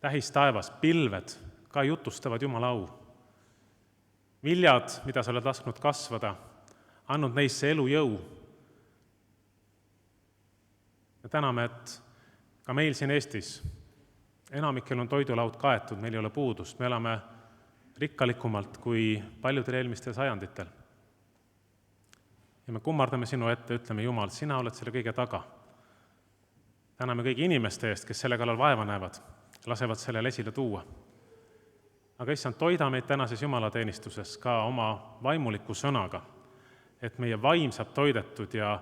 tähistaevas, pilved ka jutustavad Jumala au. Viljad, mida sa oled lasknud kasvada, andnud neisse elujõu. Me täname, et ka meil siin Eestis enamikel on toidulaud kaetud, meil ei ole puudust, me elame rikkalikumalt kui paljudel eelmistel sajanditel. Ja me kummardame sinu ette, ütleme, Jumal, sina oled selle kõige taga. Täname kõigi inimeste eest, kes selle kallal vaeva näevad, lasevad sellele esile tuua. Aga issand, toida meid tänases Jumalateenistuses ka oma vaimuliku sõnaga, et meie vaim saab toidetud ja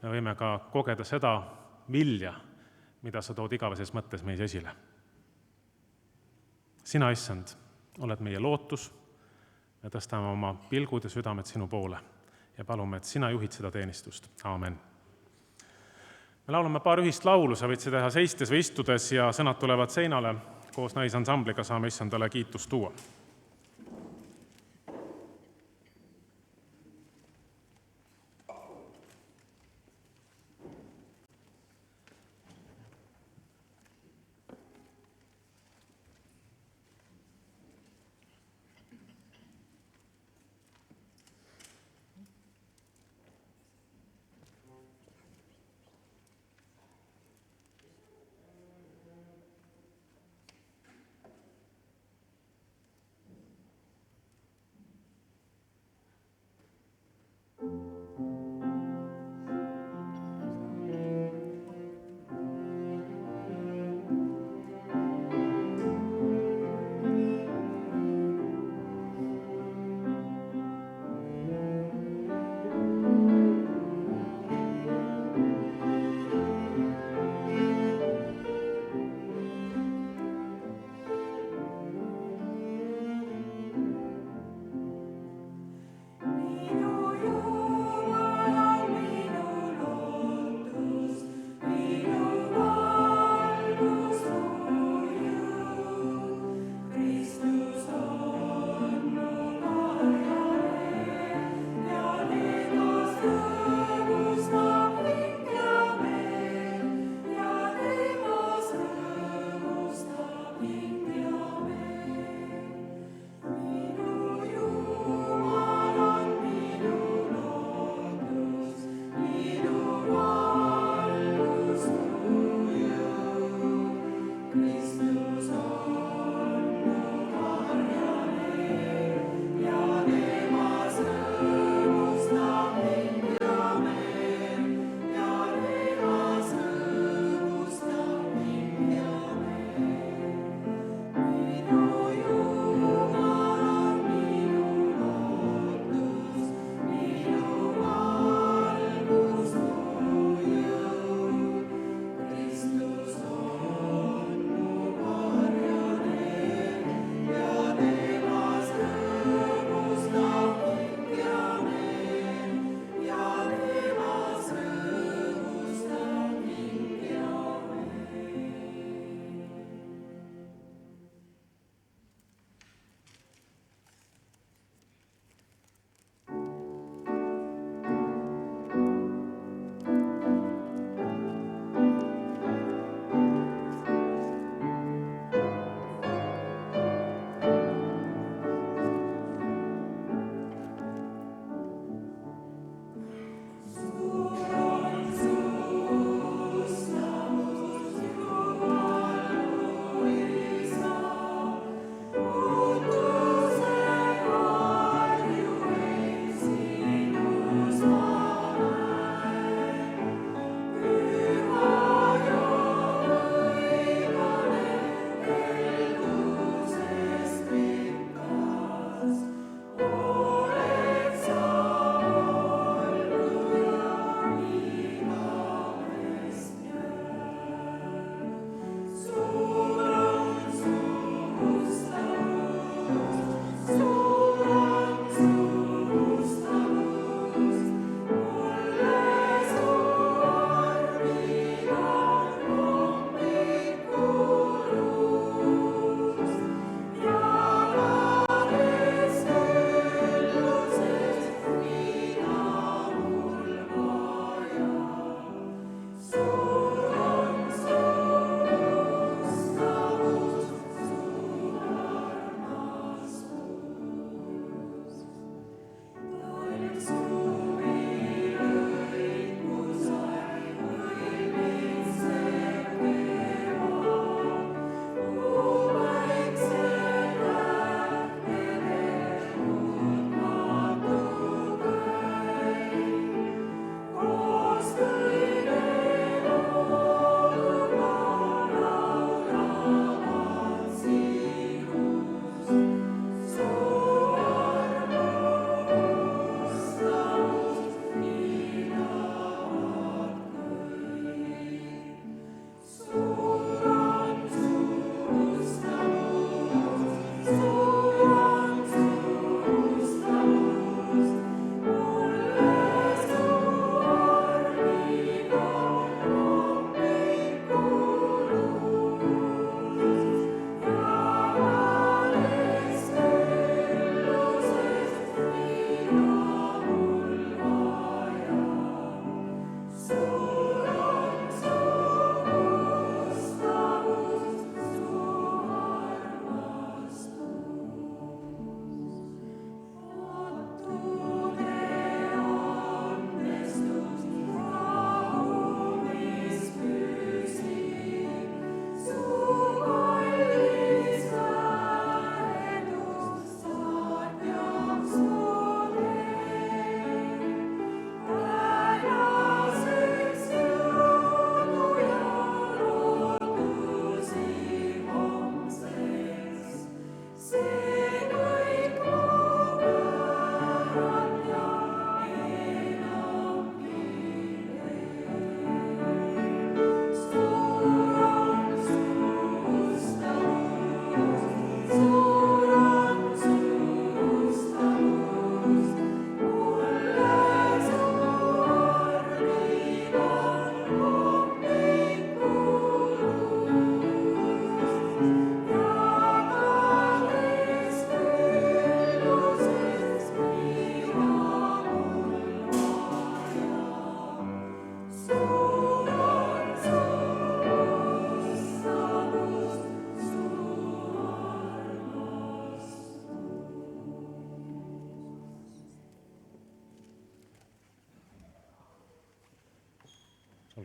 me võime ka kogeda seda vilja, mida sa tood igaveses mõttes meis esile. Sina, issand, oled meie lootus, me tõstame oma pilgud ja südamed sinu poole ja palume, et sina juhid seda teenistust. Aamen. Me laulame paar ühist laulu, sa võid seda teha seistes või istudes ja sõnad tulevad seinale. Koos naisansambliga saame issandale kiitust tuua.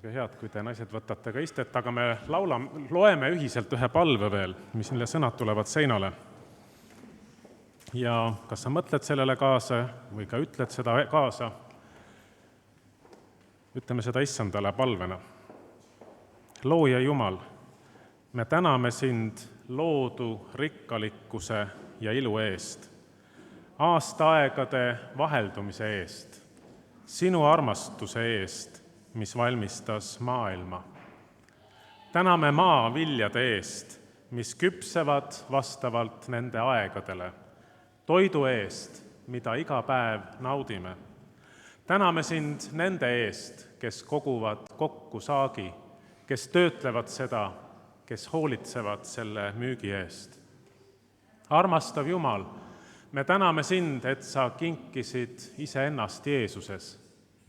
olge head, kui te naised võtate ka istet, aga me loeme ühiselt ühe palve veel, mille sõnad tulevad seinale. Ja kas sa mõtled sellele kaasa või ka ütled seda kaasa, ütleme seda issandale palvena. Looja Jumal, me täname sind loodu rikkalikkuse ja ilu eest, aastaaegade vaheldumise eest, sinu armastuse eest, mis valmistas maailma. Täname maa viljade eest, mis küpsevad vastavalt nende aegadele, toidu eest, mida iga päev naudime. Täname sind nende eest, kes koguvad kokku saagi, kes töötlevad seda, kes hoolitsevad selle müügi eest. Armastav Jumal, me täname sind, et sa kinkisid iseennast Jeesuses,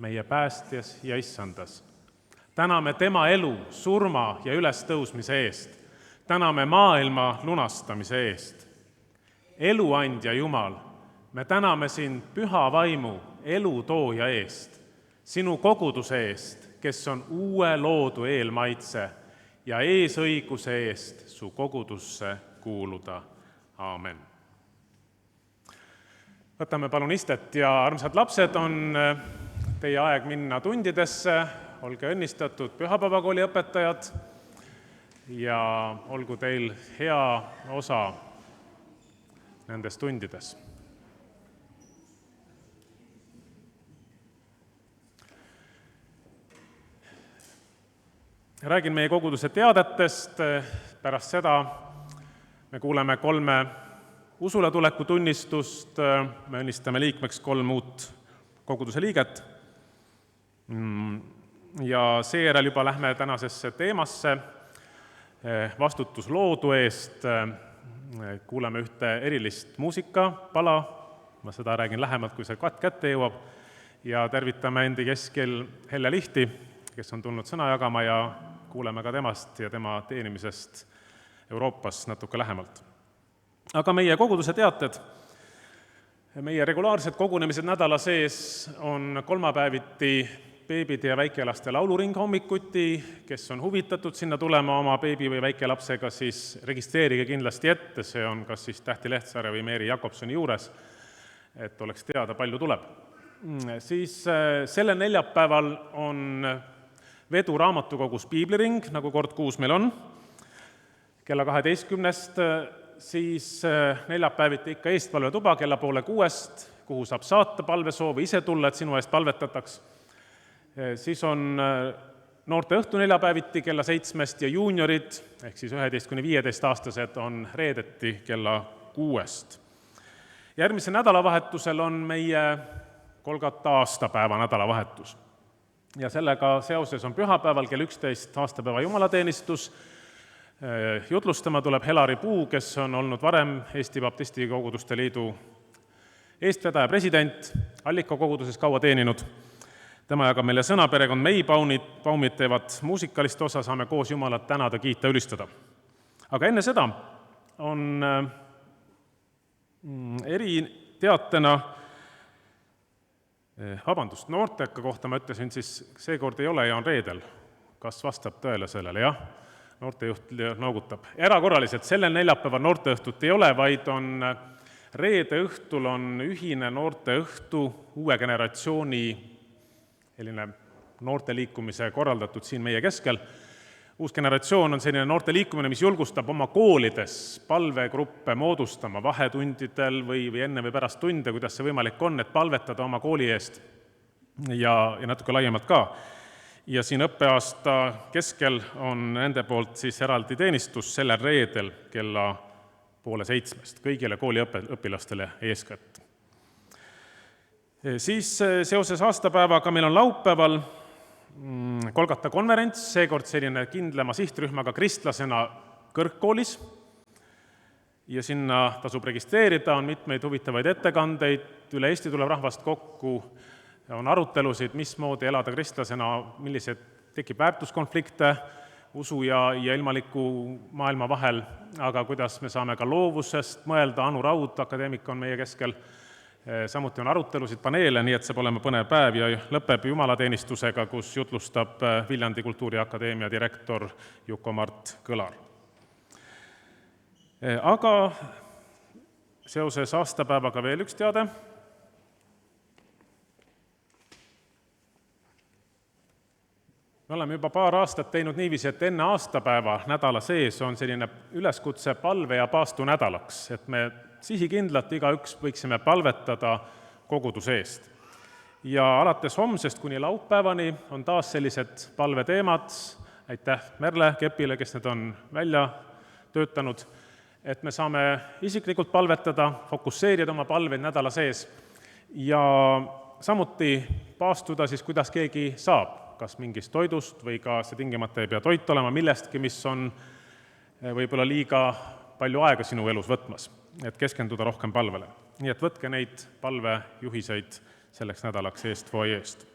meie päästjas ja issandas. Täname tema elu, surma ja ülestõusmise eest. Täname maailma lunastamise eest. Eluandja Jumal, me täname sind püha vaimu elutooja eest, sinu koguduse eest, kes on uue loodu eelmaitse ja eesõiguse eest su kogudusse kuuluda. Aamen. Võtame palun istet ja armsad lapsed, on teie aeg minna tundidesse, olge õnnistatud pühapäevakooli õpetajad ja olgu teil hea osa nendes tundides. Räägin meie koguduse teadetest, pärast seda me kuuleme 3 usuletuleku tunnistust, me õnnistame liikmeks 3 uut koguduse liiget ja seejärel juba lähme tänasesse teemasse, vastutus loodu eest, kuuleme ühte erilist muusikapala, ma seda räägin lähemalt, kui see kätte jõuab, ja tervitame endi keskel Helle Lihti, kes on tulnud sõna jagama ja kuuleme ka temast ja tema teenimisest Euroopas natuke lähemalt. Aga meie koguduse teated, meie regulaarsed kogunemised nädala sees on kolmapäeviti beebide ja väikelaste lauluring hommikuti, kes on huvitatud sinna tulema oma beebi või väikelapsega, siis registreerige kindlasti ette, see on kas siis Tähti Lehtsaare või Meeri Jakobsoni juures, et oleks teada, palju tuleb. Siis sellel neljapäeval on Vedu raamatukogus piibliring, nagu kord kuus meil on, kella 12, siis neljapäeviti ikka eestpalvetuba kella 5:30, kuhu saab saata palvesoovi, ise tulla, et sinu eest palvetataks. Siis on noorte õhtu neljapäeviti kella 7 ja juuniorid, ehk siis 11–15-aastased on reedeti kella 6. Järgmisel nädalavahetusel on meie Kolgata aastapäeva nädalavahetus. Ja sellega seoses on pühapäeval kell 11 aastapäeva jumalateenistus. Jutlustama tuleb Helari Puu, kes on olnud varem Eesti Baptisti Koguduste Liidu eestvedaja president, Allika koguduses kaua teeninud. Tema jagab meile sõna, perekond Mei Paumid teevad muusikalist osa, saame koos Jumalat tänada, kiita, ülistada. Aga enne seda on eriteatena noorteka kohta ma ütlesin, siis seekord ei ole ja on reedel. Kas vastab tõele sellele? Jah, noortejuht noogutab. Erakorraliselt sellel neljapäeval noorteõhtut ei ole, vaid on reede õhtul on ühine noorteõhtu uue generatsiooni noorteliikumise korraldatud siin meie keskel. Uus generatsioon on selline noorteliikumine, mis julgustab oma koolides palvegruppe moodustama vahetundidel või enne või pärast tunde, kuidas see võimalik on, et palvetada oma kooli eest ja natuke laiemalt ka. Ja siin õppeaasta keskel on nende poolt siis eraldi teenistus sellel reedel kella 6:30 kõigile kooliõpilastele eeskätt. Siis seoses aastapäevaga meil on laupäeval Kolgata konverents, seekord selline kindlama sihtrühmaga kristlasena kõrgkoolis ja sinna tasub registreerida, on mitmeid huvitavaid ettekandeid, üle Eesti tuleb rahvast kokku, on arutelusid, mismoodi elada kristlasena, millised tekib väärtuskonflikte usu ja ilmaliku maailma vahel, aga kuidas me saame ka loovusest mõelda, Anu Raud, akadeemik on meie keskel, Samuti on arutelusid, paneele, nii et saab olema põnev päev ja lõpeb jumalateenistusega, kus jutlustab Viljandi Kultuuriakadeemia direktor Juko-Mart Kõlar. Aga seoses aastapäevaga veel üks teade. Me oleme juba paar aastat teinud niiviisi, et enne aastapäeva nädala sees on selline üleskutse palve- ja paastunädalaks, et me sihikindlalt igaüks võiksime palvetada koguduse eest. Ja alates homsest kuni laupäevani on taas sellised palveteemad, aitäh Merle Kepile, kes need on välja töötanud, et me saame isiklikult palvetada, fokusseerida oma palveid nädala sees ja samuti paastuda siis, kuidas keegi saab, kas mingist toidust või ka see tingimata ei pea toit olema millestki, mis on võib-olla liiga palju aega sinu elus võtmas, et keskenduda rohkem palvele. Nii et võtke neid palvejuhiseid selleks nädalaks eest fuajeest.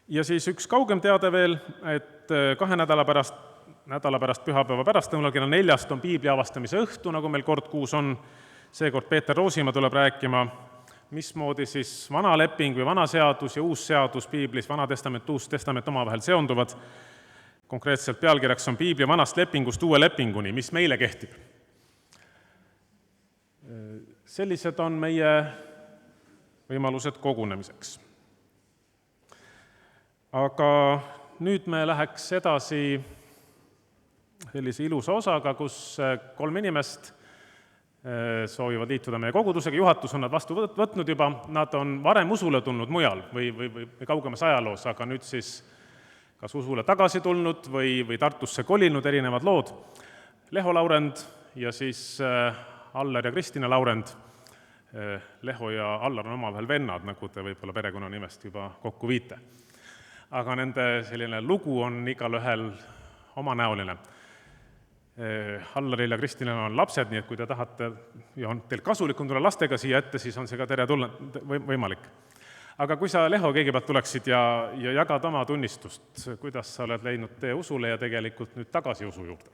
Ja siis üks kaugem teade veel, et 2 nädala pärast pühapäeva pärastlõunal kella 4 on piibli avastamise õhtu, nagu meil kord kuus on. Seekord Peeter Roosimaa tuleb rääkima, mismoodi siis vana leping või vana seadus ja uus seadus piiblis, Vana Testament, Uus Testament omavahel seonduvad. Konkreetselt pealkirjaks on piibli vanast lepingust uue lepinguni, mis meile kehtib. Sellised on meie võimalused kogunemiseks. Aga nüüd me läheks edasi sellise ilusa osaga, kus 3 inimest soovivad liituda meie kogudusega, juhatus on nad vastu võtnud juba, nad on varem usule tulnud mujal või kaugemas ajaloos, aga nüüd siis kas usule tagasi tulnud või Tartusse kolinud, erinevad lood. Leho Laurend ja siis Allar ja Kristina Laurend. Leho ja Allar on omavahel vennad, nagu te võib-olla perekonnanimest juba kokku viite. Aga nende selline lugu on igalühel omanäoline. Allaril ja Kristinal on lapsed, nii et kui te tahate ja on teil kasulikum tulla lastega siia ette, siis on see ka tere tulla võimalik. Aga kui sa, Leho, kõigepealt tuleksid ja jagad oma tunnistust, kuidas sa oled leidnud tee usule ja tegelikult nüüd tagasi usu juurde?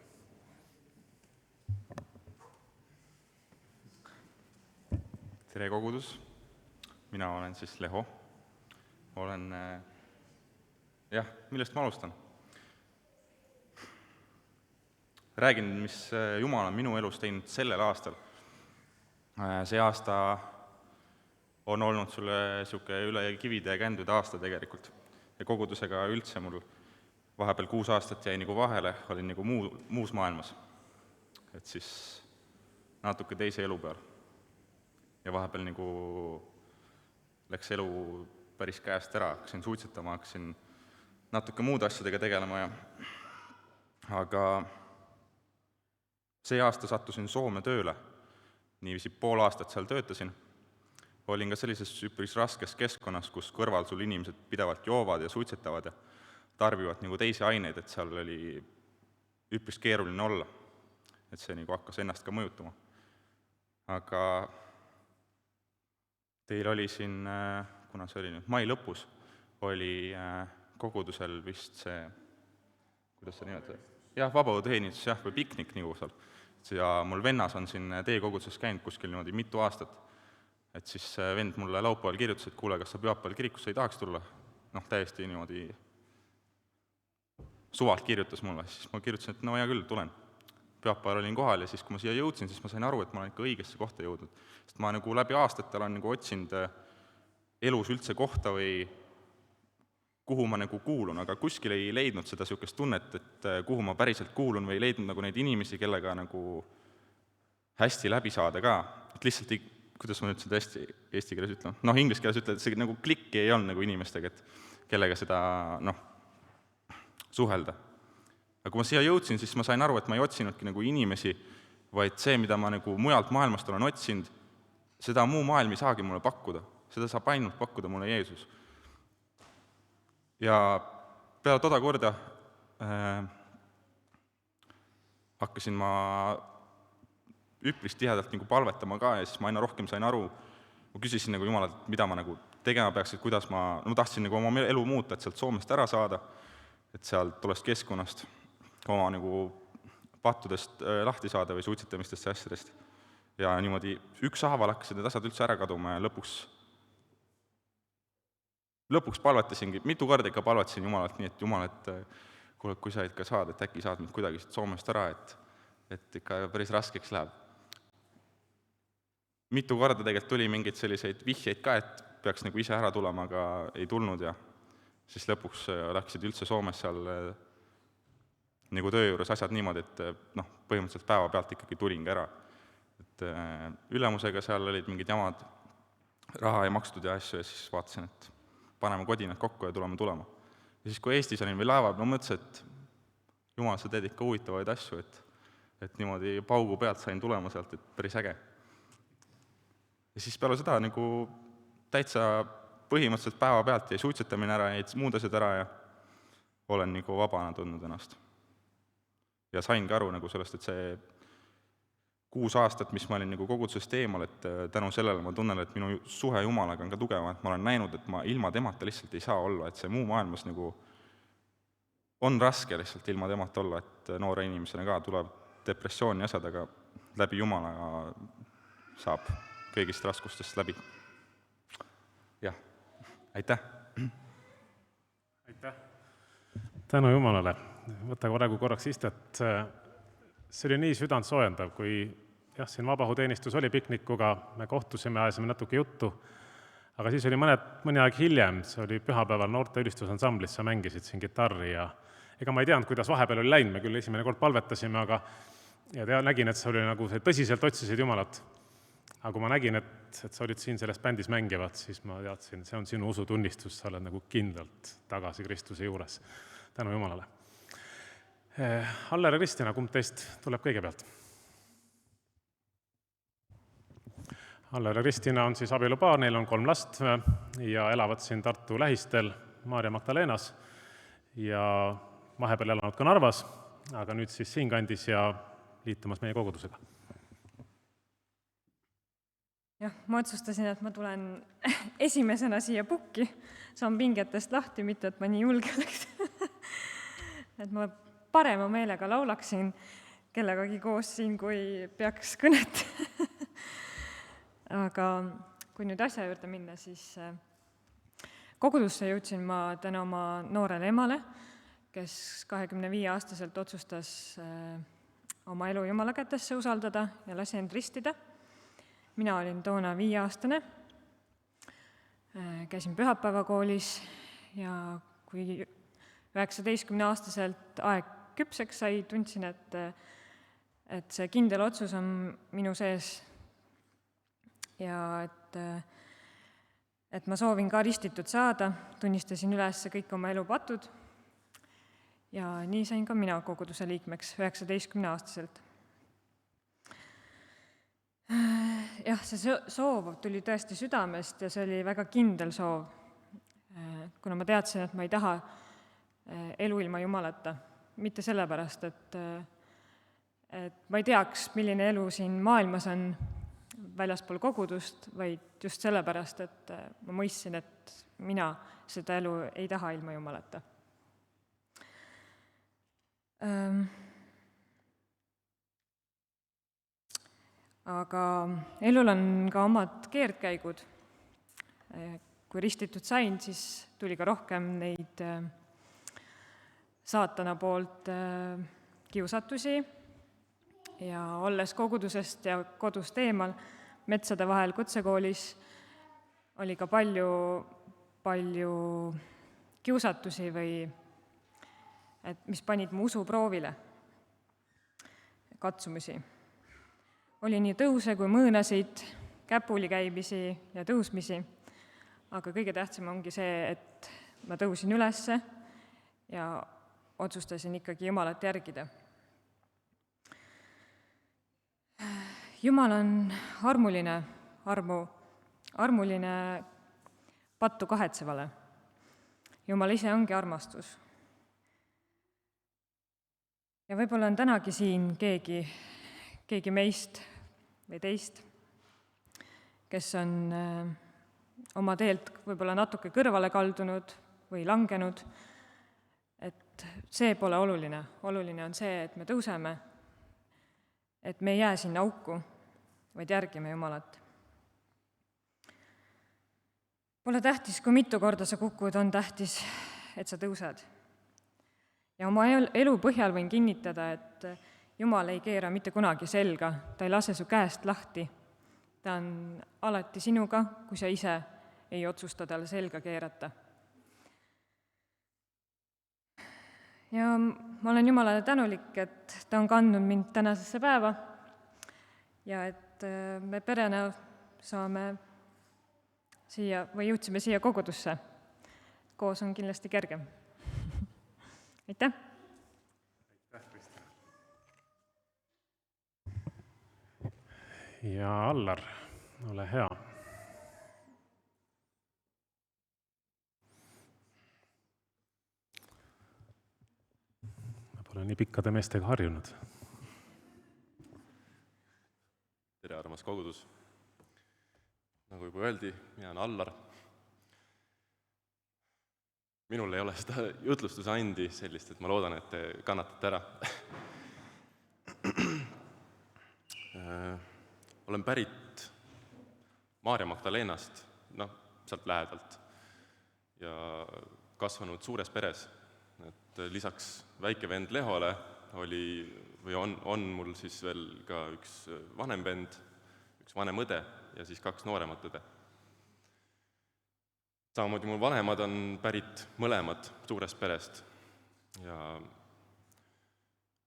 Tere kogudus, mina olen siis Leho. Millest ma alustan? Räägin, mis Jumal on minu elus teinud sellel aastal. See aasta on olnud sulle niisugune üle kivide ja kändude aasta tegelikult. Ja kogudusega üldse mul vahepeal 6 aastat jäi nagu vahele, olin nagu muus maailmas. Et siis natuke teise elu peal. Ja vahepeal nagu läks elu päris käest ära, hakkasin suitsetama, hakkasin natuke muude asjadega tegelema aga see aasta sattusin Soome tööle, niiviisi pool aastat seal töötasin. Olin ka sellises üpris raskes keskkonnas, kus kõrval sul inimesed pidevalt joovad ja suitsetavad ja tarbivad nagu teisi aineid, et seal oli üpris keeruline olla. Et see nagu hakkas ennast ka mõjutama. Aga teil oli siin, kuna see oli nüüd mai lõpus, oli kogudusel vist see, kuidas see nimetada? Jah, vabaõhuteenistus, või piknik nagu seal. Ja mul vennas on siin teie koguduses käinud kuskil niimoodi mitu aastat. Et siis vend mulle laupäeval kirjutas, et kuule, kas sa pühapäeval kirikusse ei tahaks tulla? Täiesti niimoodi suvalt kirjutas mulle, siis ma kirjutasin, et no hea küll, tulen. Pühapäeval olin kohal ja siis, kui ma siia jõudsin, siis ma sain aru, et ma olen ikka õigesse kohta jõudnud. Sest ma nagu läbi aastatel olen nagu otsinud elus üldse kohta või kuhu ma nagu kuulun, aga kuskil ei leidnud seda niisugust tunnet, et kuhu ma päriselt kuulun või ei leidnud nagu neid inimesi, kellega nagu hästi läbi saada ka. Et lihtsalt ei, kuidas ma nüüd seda hästi eesti keeles ütlen? Inglise keeles ütled, et see nagu klikki ei olnud nagu inimestega, et kellega seda suhelda. Aga kui ma siia jõudsin, siis ma sain aru, et ma ei otsinudki nagu inimesi, vaid see, mida ma nagu mujalt maailmast olen otsinud, seda muu maailm ei saagi mulle pakkuda. Seda saab ainult pakkuda mulle Jeesus. Ja peale toda korda hakkasin ma üpris tihedalt nagu palvetama ka ja siis ma aina rohkem sain aru, ma küsisin nagu Jumalalt, mida ma nagu tegema peaks, et kuidas ma tahtsin nagu oma elu muuta, et sealt Soomest ära saada, et sealt tollest keskkonnast oma nagu pattudest lahti saada või suitsetamistest ja asjadest. ja niimoodi ükshaaval hakkasid need asjad üldse ära kaduma ja lõpuks palvetasingi, mitu korda ikka palvetasin Jumalalt nii, et Jumal, et kuule, kui sa ikka saad, et äkki saad mind kuidagi siit Soomest ära, et ikka päris raskeks läheb. Mitu korda tegelikult tuli mingeid selliseid vihjeid ka, et peaks nagu ise ära tulema, aga ei tulnud ja siis lõpuks läksid üldse Soomes seal nagu töö juures asjad niimoodi, et põhimõtteliselt päeva pealt ikkagi tulingi ära. Et ülemusega seal olid mingid jamad, raha ei makstud ja asju ja siis vaatasin, et paneme kodinad kokku ja tulema. Ja siis, kui Eestis olin või laeval, ma mõtlesin, et Jumal, sa teed ikka huvitavaid asju, et niimoodi paugu pealt sain tulema sealt, et päris äge. Ja siis peale seda nagu täitsa põhimõtteliselt päeva pealt jäi suitsetamine ära, jäid muud asjad ära ja olen nagu vabana tundnud ennast. Ja saingi aru nagu sellest, et see 6 aastat, mis ma olin nagu kogudusest eemal, et tänu sellele ma tunnen, et minu suhe Jumalaga on ka tugevam, et ma olen näinud, et ma ilma temata lihtsalt ei saa olla, et see muu maailmas nagu on raske lihtsalt ilma temata olla, et noore inimesena ka tuleb depressiooni asjad, aga läbi Jumala saab kõigist raskustest läbi. Jah, aitäh! Aitäh! Tänu Jumalale! Võta korraks istet. See oli nii südantsoojendav, kui siin vabahuteenistus oli piknikuga, me kohtusime, ajasime natuke juttu, aga siis oli mõni aeg hiljem, see oli pühapäeval noorte ülistusansamblis, sa mängisid siin kitarri ja ega ma ei teadnud, kuidas vahepeal oli läinud, me küll esimene kord palvetasime, aga nägin, et see oli nagu see tõsiselt otsisid Jumalat. Aga kui ma nägin, et sa olid siin selles bändis mängivad, siis ma teadsin, see on sinu usutunnistus, sa oled nagu kindlalt tagasi Kristuse juures. Tänu Jumalale. Aller ja Kristina, kumb teist tuleb kõigepealt? Aller ja Kristina on siis abielupaar, neil on 3 last ja elavad siin Tartu lähistel Maarja Magdalenas ja vahepeal elanud ka Narvas, aga nüüd siis siinkandis ja liitumas meie kogudusega. Jah, ma otsustasin, et ma tulen esimesena siia pukki, saan pingetest lahti, mitte et ma nii julge oleks. Et ma parema meelega laulaksin kellegagi koos siin, kui peaks kõnet. Aga kui nüüd asja juurde minna, siis kogudusse jõudsin ma tänu oma noorele emale, kes 25-aastaselt otsustas oma elu Jumala kätesse usaldada ja lasi end ristida. Mina olin toona 5-aastane, käisin pühapäevakoolis ja kui 19-aastaselt aeg küpseks sai, tundsin, et see kindel otsus on minu sees ja et ma soovin ka ristitud saada, tunnistasin üles kõik oma elu patud ja nii sain ka mina koguduse liikmeks 19-aastaselt. Jah, see soov tuli tõesti südamest ja see oli väga kindel soov, kuna ma teadsin, et ma ei taha elu ilma Jumalata. Mitte sellepärast, et ma ei teaks, milline elu siin maailmas on väljaspool kogudust, vaid just sellepärast, et ma mõistsin, et mina seda elu ei taha ilma Jumalata. Aga elul on ka omad keerdkäigud. Kui ristitud sain, siis tuli ka rohkem neid saatana poolt kiusatusi ja olles kogudusest ja kodust eemal metsade vahel kutsekoolis oli ka palju kiusatusi mis panid mu usu proovile, katsumusi. Oli nii tõuse kui mõõnasid, käpuli käibisi ja tõusmisi, aga kõige tähtsam ongi see, et ma tõusin ülesse ja otsustasin ikkagi Jumalat järgida. Jumal on armuline pattu kahetsevale. Jumal ise ongi armastus. Ja võib-olla on tänagi siin keegi meist või teist, kes on oma teelt võib-olla natuke kõrvale kaldunud või langenud, et see pole oluline. Oluline on see, et me tõuseme, et me ei jää sinna auku, vaid järgime Jumalat. Pole tähtis, kui mitu korda sa kukud, on tähtis, et sa tõused. Ja oma elu põhjal võin kinnitada, et Jumal ei keera mitte kunagi selga, ta ei lase su käest lahti. Ta on alati sinuga, kui sa ise ei otsusta talle selga keerata. Ja ma olen Jumalale tänulik, et ta on kandnud mind tänasesse päeva ja et me perena saame siia või jõudsime siia kogudusse. Koos on kindlasti kergem. Aitäh! Ja Allar, ole hea. Ma pole nii pikkade meestega harjunud. Tere, armas kogudus! Nagu juba öeldi, mina olen Allar. Minul ei ole seda jutlustuse andi sellist, et ma loodan, et te kannatate ära. Olen pärit Maarja Magdalenast, sealt lähedalt, ja kasvanud suures peres. Et lisaks väike vend Lehole on mul siis veel ka üks vanem vend, üks vanem õde ja siis 2 nooremat õde. Samamoodi mul vanemad on pärit mõlemad suurest perest ja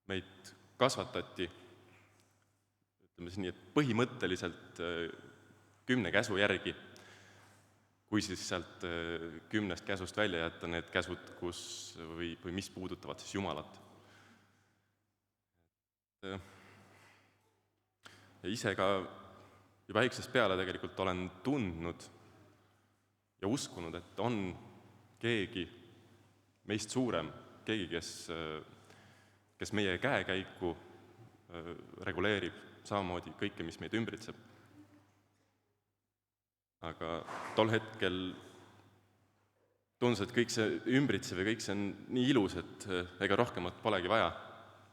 meid kasvatati, ütleme siis nii, et põhimõtteliselt 10 käsu järgi, kui siis sealt 10 käsust välja jätta need käsud, või mis puudutavad siis Jumalat. Ja ise ka juba väiksest peale tegelikult olen tundnud ja uskunud, et on keegi meist suurem, keegi, kes meie käekäiku reguleerib samamoodi kõike, mis meid ümbritseb. Aga tol hetkel tundus, et kõik see ümbritsev ja kõik see on nii ilus, et ega rohkemat polegi vaja.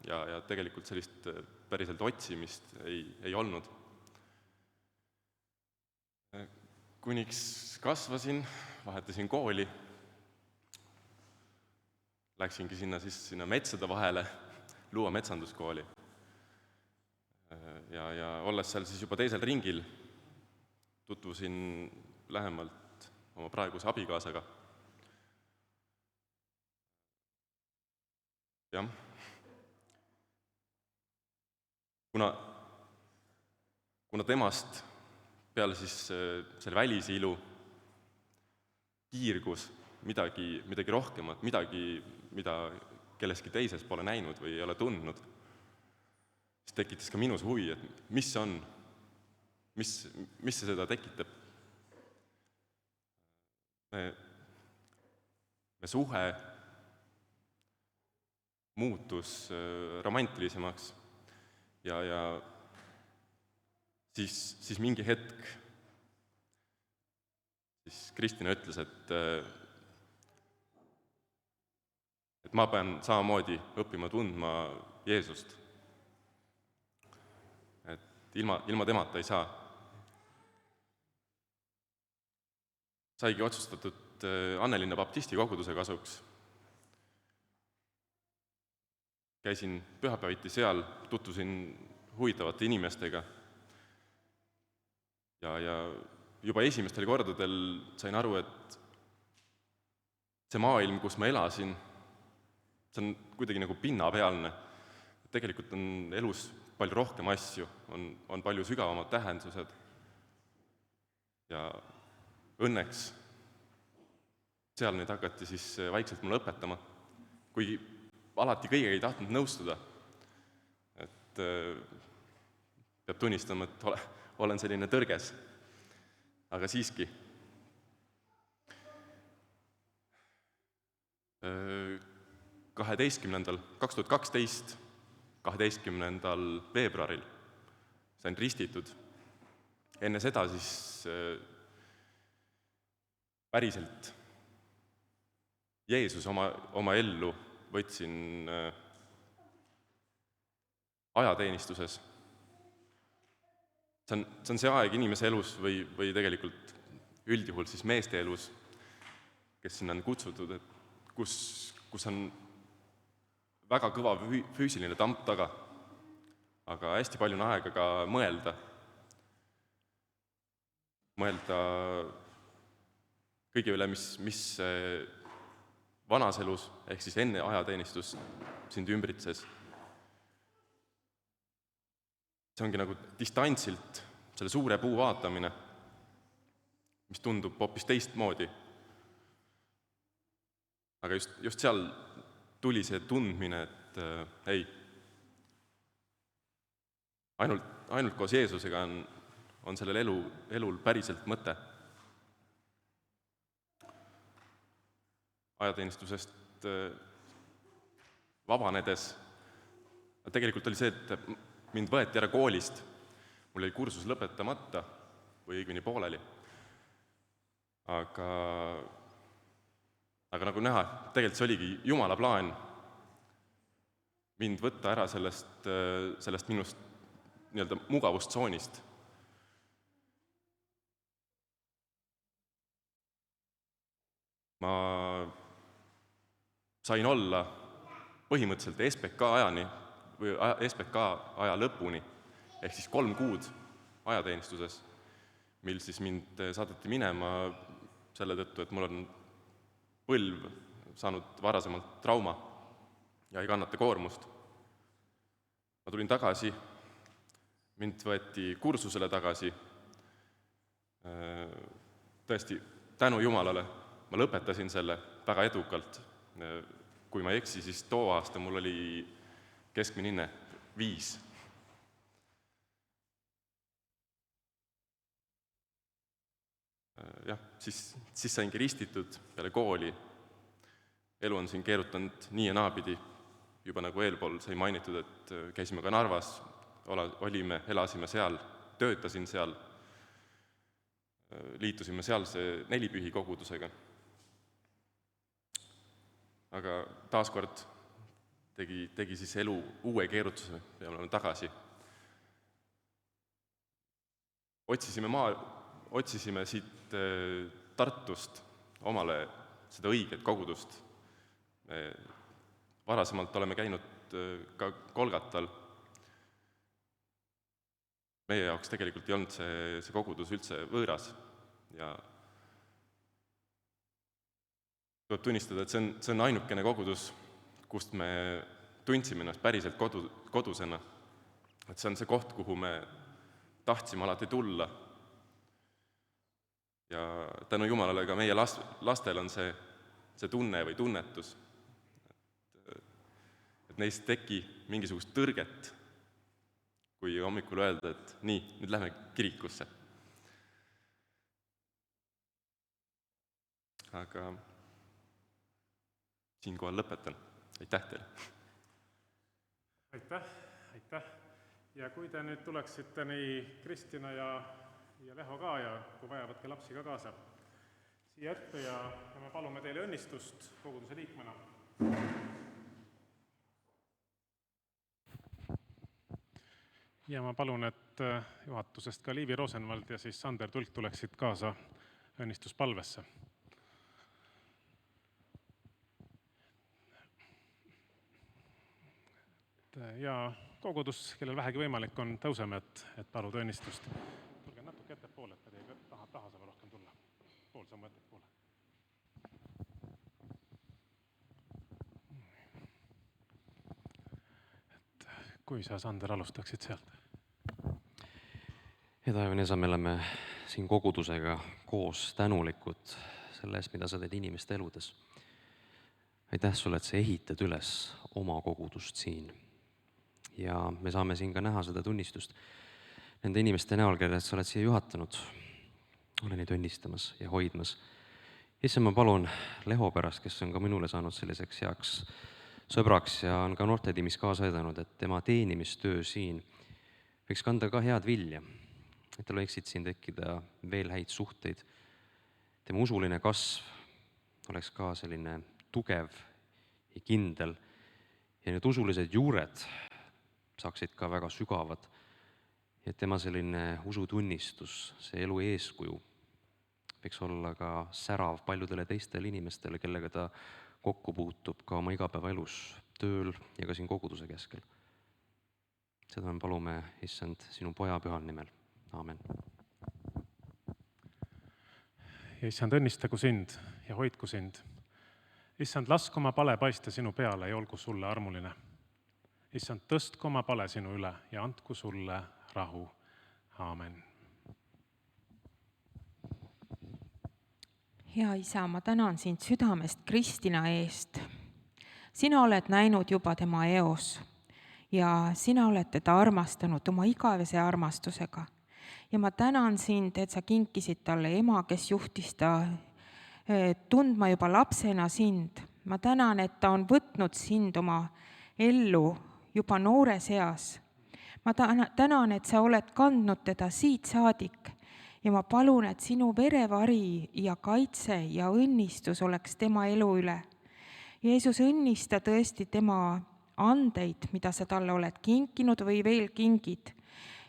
Ja tegelikult sellist päriselt otsimist ei olnud. Kuniks kasvasin, vahetasin kooli, läksingi sinna metsade vahele, Luua metsanduskooli. Ja olles seal siis juba teisel ringil, tutvusin lähemalt oma praeguse abikaasaga. Jah. Kuna temast peale siis selle välise ilu kiirgus midagi rohkemat, midagi, mida kelleski teises pole näinud või ei ole tundnud, siis tekitas ka minus huvi, et mis see on, mis see seda tekitab. Me suhe muutus romantilisemaks ja siis mingi hetk siis Kristina ütles, et ma pean samamoodi õppima tundma Jeesust. Et ilma temata ei saa. Saigi otsustatud Annelinna baptisti koguduse kasuks. Käisin pühapäeviti seal, tutvusin huvitavate inimestega. Ja juba esimestel kordadel sain aru, et see maailm, kus ma elasin, see on kuidagi nagu pinnapealne. Tegelikult on elus palju rohkem asju, on palju sügavamad tähendused. Ja õnneks seal neid hakati siis vaikselt mulle õpetama, kuigi alati kõigega ei tahtnud nõustuda. Et peab tunnistama, et olen selline tõrges, aga siiski. 2012. veebruaril sain ristitud. Enne seda siis päriselt Jeesus oma ellu võtsin ajateenistuses. see on see aeg inimese elus või tegelikult üldjuhul siis meeste elus, kes sinna on kutsutud, et kus on väga kõva füüsiline tamp taga, aga hästi palju on aega ka mõelda kõige üle, mis vanas elus, ehk siis enne ajateenistus sind ümbritses. See ongi nagu distantsilt selle suure puu vaatamine, mis tundub hoopis teistmoodi. Aga just seal tuli see tundmine, et ei, ainult koos Jeesusega on sellel elul päriselt mõte. Ajateenistusest vabanedes tegelikult oli see, et mind võeti ära koolist, mul oli kursus lõpetamata või õigemini pooleli. Aga nagu näha, tegelikult see oligi Jumala plaan mind võtta ära sellest minust nii-öelda mugavustsoonist. Ma sain olla põhimõtteliselt SPK ajani või SPK aja lõpuni, ehk siis 3 kuud ajateenistuses, mil siis mind saadeti minema selle tõttu, et mul on põlv saanud varasemalt trauma ja ei kannata koormust. Ma tulin tagasi, mind võeti kursusele tagasi, tõesti tänu Jumalale ma lõpetasin selle väga edukalt. Kui ma ei eksi, siis too aasta mul oli keskmine hinne 5. Jah, siis saingi ristitud peale kooli. Elu on siin keerutanud nii ja naapidi, juba nagu eelpool sai mainitud, et käisime ka Narvas, elasime seal, töötasin seal, liitusime sealse 4 kogudusega. Aga taaskord tegi siis elu uue keerutuse ja oleme tagasi. Otsisime siit Tartust omale seda õiget kogudust. Varasemalt oleme käinud ka Kolgatal. Meie jaoks tegelikult ei olnud see kogudus üldse võõras ja tuleb tunnistada, et see on ainukene kogudus, kust me tundsime ennast päriselt kodusena. Et see on see koht, kuhu me tahtsime alati tulla. Ja tänu Jumalale ka meie lastel on see tunne või tunnetus, et neist teki mingisugust tõrget, kui hommikul öelda, et nii, nüüd lähme kirikusse. Aga siinkohal lõpetan. Aitäh teile! Aitäh! Ja kui te nüüd tuleksite nii Kristina ja Leho ka ja kui vajavad ka lapsi ka kaasa siia ette ja me palume teile õnnistust koguduse liikmena. Ja ma palun, et juhatusest ka Liivi Rosenvald ja siis Sander Tult tuleksid kaasa õnnistuspalvesse. Ja kogudus, kellel vähegi võimalik on, tõuseme, et paluda õnnistust. Tulge natuke ettepoole, et teie taha saab rohkem tulla. Pool sammu ettepoole. Et kui sa, Sander, alustaksid sealt. Ja taevane Isa, me oleme siin kogudusega koos tänulikud selle eest, mida sa teed inimeste eludes. Aitäh sulle, et sa ehitad üles oma kogudust siin. Ja me saame siin ka näha seda tunnistust nende inimeste näol, kellele sa oled siia juhatanud. Ole neid õnnistamas ja hoidmas. Issa ma palun Leho pärast, kes on ka minule saanud selliseks heaks sõbraks ja on ka noortetiimis kaasa aidanud, et tema teenimistöö siin võiks kanda ka head vilja. Et tal võiksid siin tekkida veel häid suhteid. Tema usuline kasv oleks ka selline tugev ja kindel ja need usulised juured saaksid ka väga sügavad et tema selline usutunnistus, see elu eeskuju võiks olla ka särav paljudele teistele inimestele, kellega ta kokku puutub ka oma igapäevaelus, tööl ja ka siin koguduse keskel. Seda me palume, Issand, sinu Poja pühal nimel. Aamen. ja Issand, õnnistagu sind ja hoidku sind. Issand, lasku oma pale paista sinu peale ja olgu sulle armuline. Issand, tõstku oma pale sinu üle ja andku sulle rahu. Aamen. Hea Isa, ma tänan sind südamest Kristina eest. Sina oled näinud juba tema eos ja sina oled teda armastanud oma igavese armastusega. Ja ma tänan sind, et sa kinkisid talle ema, kes juhtis ta tundma juba lapsena sind. Ma tänan, et ta on võtnud sind oma ellu juba noores eas. Ma tänan, et sa oled kandnud teda siit saadik ja ma palun, et sinu verevari ja kaitse ja õnnistus oleks tema elu üle. Jeesus, õnnista tõesti tema andeid, mida sa talle oled kinkinud või veel kingid.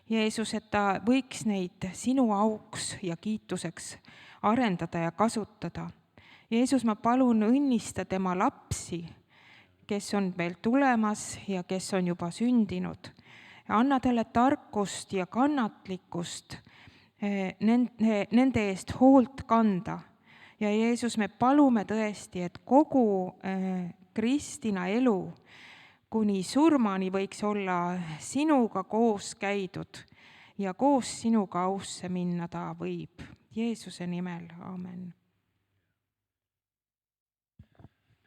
Jeesus, et ta võiks neid sinu auks ja kiituseks arendada ja kasutada. Jeesus, ma palun õnnista tema lapsi, kes on veel tulemas ja kes on juba sündinud. Anna talle tarkust ja kannatlikkust nende eest hoolt kanda. Ja Jeesus, me palume tõesti, et kogu Kristina elu kuni surmani võiks olla sinuga koos käidud ja koos sinuga ausse minna ta võib. Jeesuse nimel, aamen.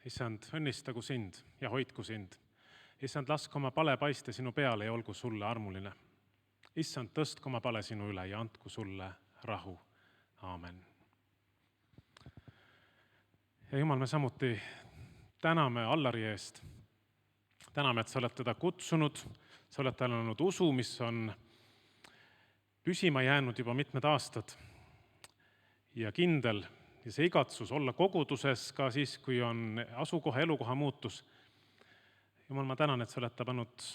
Issand, õnnistagu sind ja hoidku sind. Issand, lasku oma pale paiste sinu peale ja olgu sulle armuline. Issand, tõstku oma pale sinu üle ja andku sulle rahu. Aamen. Ja Jumal, me samuti täname Allari eest. Täname, et sa oled teda kutsunud, sa oled talle olnud usu, mis on püsima jäänud juba mitmed aastad ja kindel ja see igatsus olla koguduses ka siis, kui on asukoha, elukoha muutus. Jumal, ma tänan, et sa oled ta pannud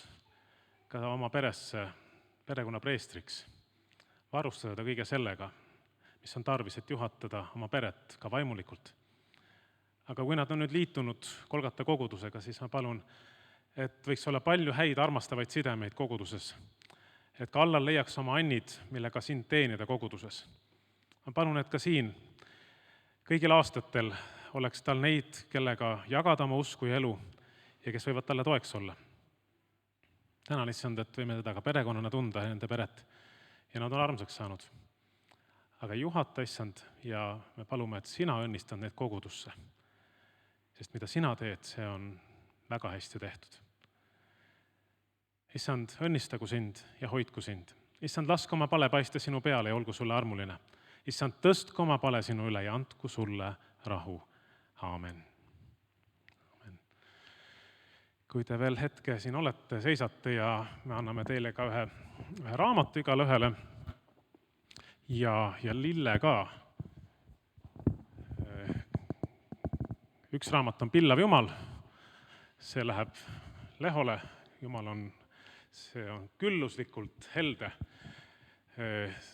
ka oma peresse perekonna preestriks, varustada ta kõige sellega, mis on tarvis, et juhatada oma peret ka vaimulikult. Aga kui nad on nüüd liitunud Kolgata kogudusega, siis ma palun, et võiks olla palju häid armastavaid sidemeid koguduses, et ka Allar leiaks oma annid, millega sind teenida koguduses. Ma palun, et ka siin kõigil aastatel oleks tal neid, kellega jagada oma usku ja elu ja kes võivad talle toeks olla. Tänan, Issand, et võime teda ka perekonnana tunda ja nende peret ja nad on armsaks saanud. Aga juhata, Issand, ja me palume, et sina õnnistad need kogudusse, sest mida sina teed, see on väga hästi tehtud. Issand, õnnistagu sind ja hoidku sind. Issand, lasku oma pale paista sinu peale ja olgu sulle armuline. Issand, tõstku oma pale sinu üle ja andku sulle rahu. Aamen. Kui te veel hetke siin olete, seisate ja me anname teile ka ühe raamatu igale ühele ja lille ka. Üks raamat on Pillav Jumal, see läheb Lehole, Jumal see on külluslikult helde.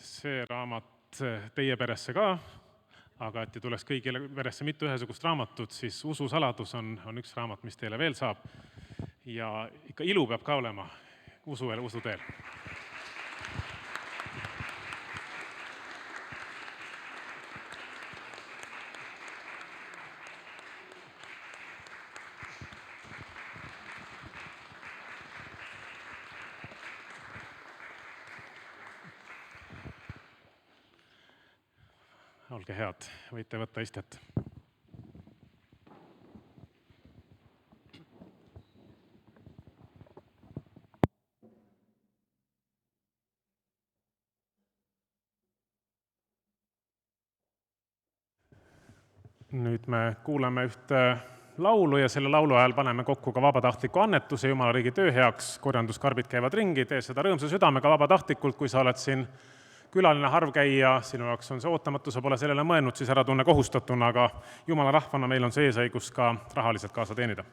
See raamat teie peresse ka, aga et ei tuleks kõigile peresse mitte ühesugust raamatut, siis ususaladus on üks raamat, mis teile veel saab. Ja ikka ilu peab ka olema usuteel. Olge head, võite võtta istet. Nüüd me kuuleme ühte laulu ja selle laulu ajal paneme kokku ka vabatahtliku annetuse Jumala riigi töö heaks. Korjanduskarbid käivad ringi, tee seda rõõmsa südamega vabatahtlikult, kui sa oled siin külaline harvkäija, sinu jaoks on see ootamatu, sa pole sellele mõelnud, siis ära tunne kohustatuna, aga Jumala rahvana meil on see eesõigus ka rahaliselt kaasa teenida.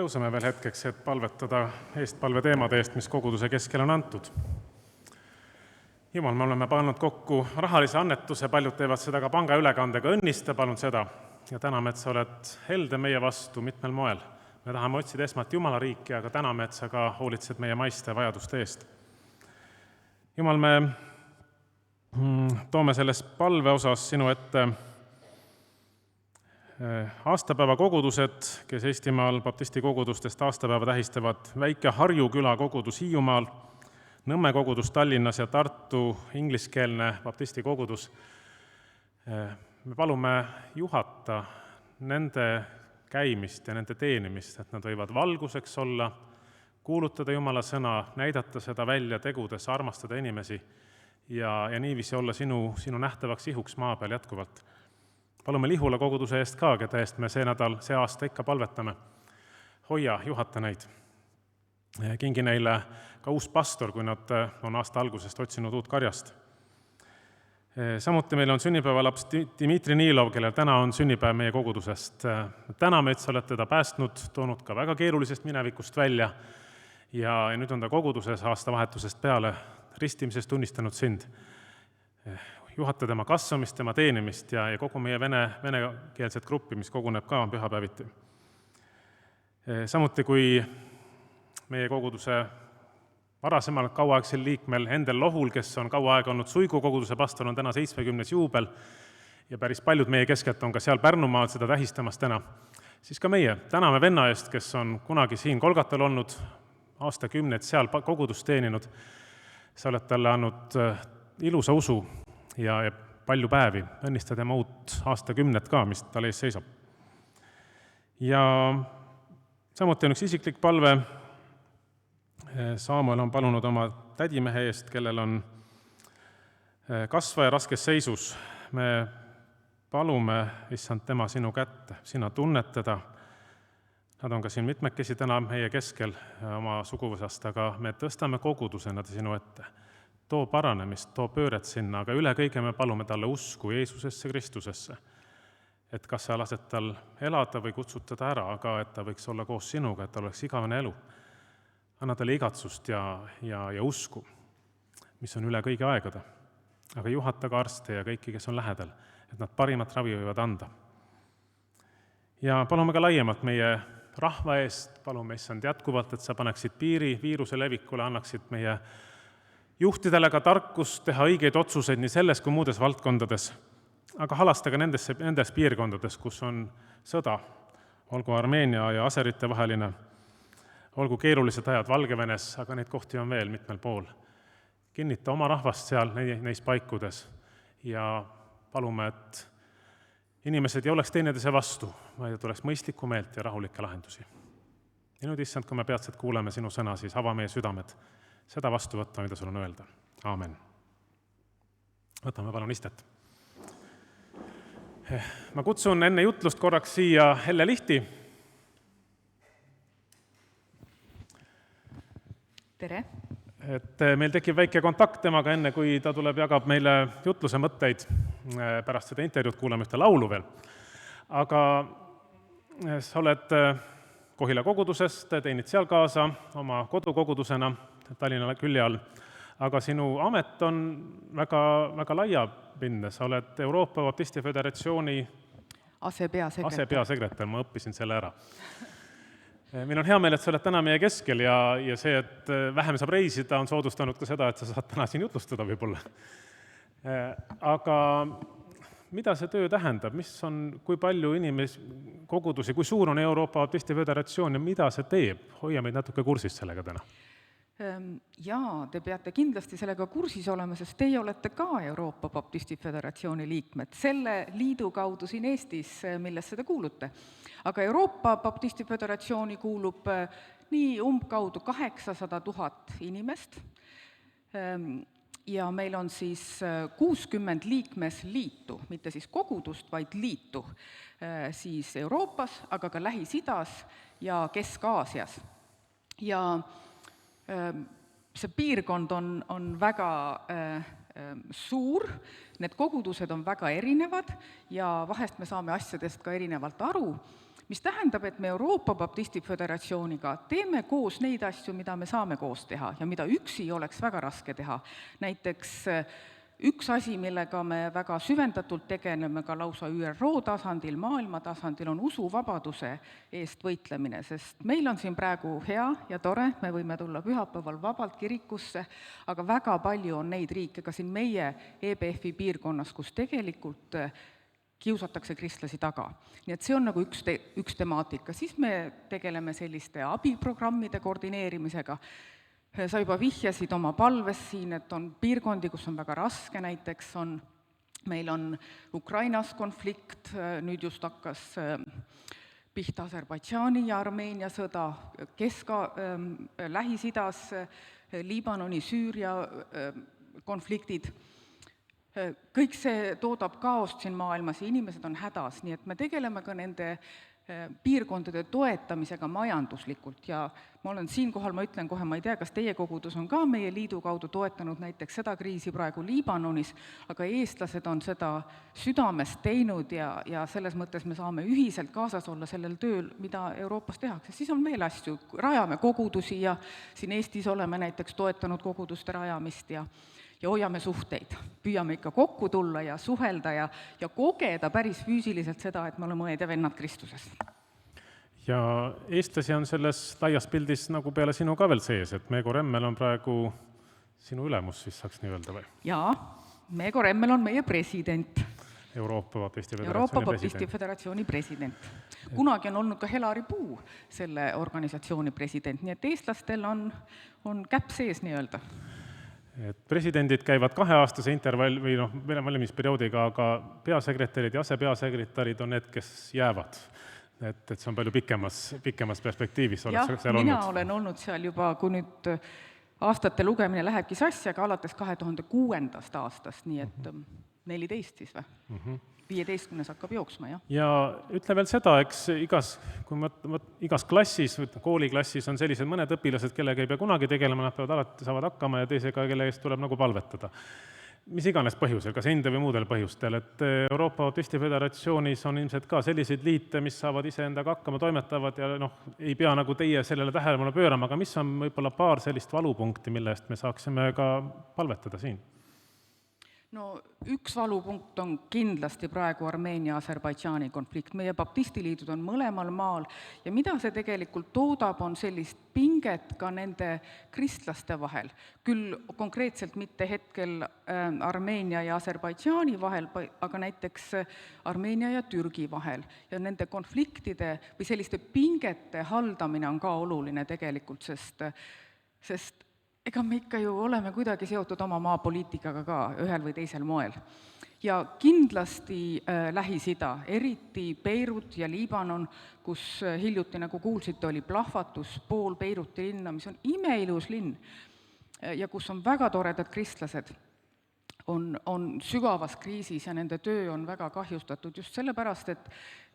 Tõuseme veel hetkeks, et palvetada eestpalve teemade eest, mis koguduse keskel on antud. Jumal, me oleme pannud kokku rahalise annetuse, paljud teevad seda ka pangaülekandega, õnnista palun seda ja täname, et sa oled helde meie vastu mitmel moel. Me tahame otsida esmalt Jumala riiki, aga täname, et sa ka hoolitsed meie maiste vajaduste eest. Jumal, me toome selles palve osas sinu ette aastapäeva kogudused, kes Eestimaal baptisti kogudustest aastapäeva tähistavad, väike Harju küla kogudus Hiiumaal, Nõmme kogudus Tallinnas ja Tartu ingliskeelne baptisti kogudus. Me palume juhata nende käimist ja nende teenimist, et nad võivad valguseks olla, kuulutada Jumala sõna, näidata seda välja tegudes, armastada inimesi ja niiviisi olla sinu nähtavaks ihuks maa peal jätkuvalt. Palume Lihula koguduse eest ka, keda eest me see aasta ikka palvetame. Hoia, juhata neid. Kingi neile ka uus pastor, kui nad on aasta algusest otsinud uut karjast. Samuti meil on sünnipäevalaps Dmitri Niilov, kellel täna on sünnipäev meie kogudusest. Täname, et sa oled teda päästnud, toonud ka väga keerulisest minevikust välja ja nüüd on ta koguduses aastavahetusest peale ristimises tunnistanud sind. Juhata tema kasvamist, tema teenimist ja kogu meie venekeelset gruppi, mis koguneb ka pühapäeviti. Samuti kui meie koguduse varasemal kauaaegsel liikmel Endel Lohul, kes on kaua aega olnud Suigu koguduse pastor, on täna 70. juubel ja päris paljud meie keskelt on ka seal Pärnumaal seda tähistamas täna, siis ka meie täname venna eest, kes on kunagi siin Kolgatal olnud, aastakümneid seal kogudust teeninud. Sa oled talle andnud ilusa usu ja palju päevi, õnnista tema uut aastakümnet ka, mis tal ees seisab. Ja samuti on üks isiklik palve. Saamuel on palunud oma tädimehe eest, kellel on kasvaja raskes seisus. Me palume, issand, tema sinu kätte, sina tunned teda. Nad on ka siin mitmekesi täna meie keskel oma suguvõsast, aga me tõstame kogudusena sinu ette. Too paranemist, too pööret sinna, aga üle kõige me palume talle usku Jeesusesse Kristusesse. Et kas sa lased tal elada või kutsud teda ära, aga et ta võiks olla koos sinuga, et tal oleks igavene elu. Anna talle igatsust ja usku, mis on üle kõige aegade. Aga juhata ka arste ja kõiki, kes on lähedal, et nad parimat ravi võivad anda. Ja palume ka laiemalt meie rahva eest, palume issand jätkuvalt, et sa paneksid piiri viiruse levikule, annaksid meie juhtidele ka tarkust teha õigeid otsuseid nii selles kui muudes valdkondades, aga halasta ka nendes piirkondades, kus on sõda, olgu Armeenia ja Aserite vaheline, olgu keerulised ajad Valgevenes, aga neid kohti on veel mitmel pool. Kinnita oma rahvast seal neis paikudes ja palume, et inimesed ei oleks teineteise vastu, vaid et oleks mõistlikku meelt ja rahulikke lahendusi. Ja nüüd, issand, kui me peatselt kuuleme sinu sõna, siis ava meie südamed seda vastu võtta, mida sul on öelda. Aamen. Võtame palun istet. Ma kutsun enne jutlust korraks siia Helle Lihti. Tere! Et meil tekib väike kontakt temaga enne, kui ta tuleb, jagab meile jutluse mõtteid. Pärast seda intervjuud kuulame ühte laulu veel. Aga sa oled Kohila kogudusest, teenid seal kaasa oma kodukogudusena Tallinna külje all, aga sinu amet on väga laiapindne. Sa oled Euroopa Baptisti Föderatsiooni asepeasekretär, ma õppisin selle ära. Meil on hea meel, et sa oled täna meie keskel ja see, et vähem saab reisida, on soodustanud ka seda, et sa saad täna siin jutlustada võib-olla. Aga mida see töö tähendab, kui palju kogudusi, kui suur on Euroopa Baptisti Föderatsioon ja mida see teeb? Hoia meid natuke kursis sellega täna. Jaa, te peate kindlasti sellega kursis olema, sest teie olete ka Euroopa Baptisti Föderatsiooni liikmed, selle liidu kaudu siin Eestis, millesse te kuulute. Aga Euroopa Baptisti Föderatsiooni kuulub nii umbkaudu 800 000 inimest ja meil on siis 60 liikmesliitu, mitte siis kogudust, vaid liitu siis Euroopas, aga ka Lähis-Idas ja Kesk-Aasias. Ja see piirkond on väga suur, need kogudused on väga erinevad ja vahest me saame asjadest ka erinevalt aru, mis tähendab, et me Euroopa Baptisti Föderatsiooniga teeme koos neid asju, mida me saame koos teha ja mida üksi oleks väga raske teha. Näiteks üks asi, millega me väga süvendatult tegeleme ka lausa ÜRO tasandil, maailma tasandil, on usuvabaduse eest võitlemine, sest meil on siin praegu hea ja tore, me võime tulla pühapäeval vabalt kirikusse, aga väga palju on neid riike ka siin meie EBF-i piirkonnas, kus tegelikult kiusatakse kristlasi taga. Nii et see on nagu üks temaatika. Siis me tegeleme selliste abiprogrammide koordineerimisega. Sa juba vihjasid oma palves siin, et on piirkondi, kus on väga raske, näiteks meil on Ukrainas konflikt, nüüd just hakkas pihta Aserbaidžaani ja Armeenia sõda, Lähis-Idas, Liibanoni, Süüria konfliktid. Kõik see toodab kaost siin maailmas ja inimesed on hädas, nii et me tegeleme ka nende piirkondade toetamisega majanduslikult ja ma olen siinkohal, ma ütlen kohe, ma ei tea, kas teie kogudus on ka meie liidu kaudu toetanud näiteks seda kriisi praegu Liibanonis, aga eestlased on seda südamest teinud ja selles mõttes me saame ühiselt kaasas olla sellel tööl, mida Euroopas tehakse. Siis on veel asju, rajame kogudusi ja siin Eestis oleme näiteks toetanud koguduste rajamist ja hoiame suhteid, püüame ikka kokku tulla ja suhelda ja kogeda päris füüsiliselt seda, et me oleme õed ja vennad Kristuses. Ja eestlasi on selles laias pildis nagu peale sinu ka veel sees, et Meego Remmel on praegu sinu ülemus, siis saaks nii öelda või? Jaa, Meego Remmel on meie president. Euroopa Baptisti Föderatsiooni president. Kunagi on olnud ka Helari Puu selle organisatsiooni president, nii et eestlastel on käpp sees nii öelda. Et presidendid käivad 2-aastase intervalli või valimisperioodiga, aga peasekretärid ja asepeasekretärid on need, kes jäävad. Et see on palju pikemas perspektiivis. Mina olen olnud seal juba, kui nüüd aastate lugemine lähebki sassi, aga alates 2006. aastast, nii et 14 siis või? 15 hakkab jooksma, jah. Ja ütle veel seda, eks igas klassis, kooliklassis on sellised mõned õpilased, kellega ei pea kunagi tegelema, nad peavad alati saavad hakkama ja teisega, kelle eest tuleb nagu palvetada. Mis iganes põhjusel, kas enda või muudel põhjustel, et Euroopa Baptisti Föderatsioonis on ilmselt ka selliseid liite, mis saavad iseendaga hakkama, toimetavad ja ei pea nagu teie sellele tähelepanu pöörama, aga mis on võib-olla paar sellist valupunkti, mille eest me saaksime ka palvetada siin? No üks valupunkt on kindlasti praegu Armeenia-Aserbaidžaani konflikt. Meie baptistiliidud on mõlemal maal ja mida see tegelikult toodab, on sellist pinget ka nende kristlaste vahel. Küll konkreetselt mitte hetkel Armeenia ja Aserbaidžaani vahel, aga näiteks Armeenia ja Türgi vahel. Ja nende konfliktide või selliste pingete haldamine on ka oluline tegelikult, sest ega me ikka ju oleme kuidagi seotud oma maa poliitikaga ka ühel või teisel moel. Ja kindlasti Lähis-Ida, eriti Beirut ja Liibanon, kus hiljuti, nagu kuulsite, oli plahvatus pool Beiruti linna, mis on imeilus linn ja kus on väga toredad kristlased, on sügavas kriisis ja nende töö on väga kahjustatud just sellepärast,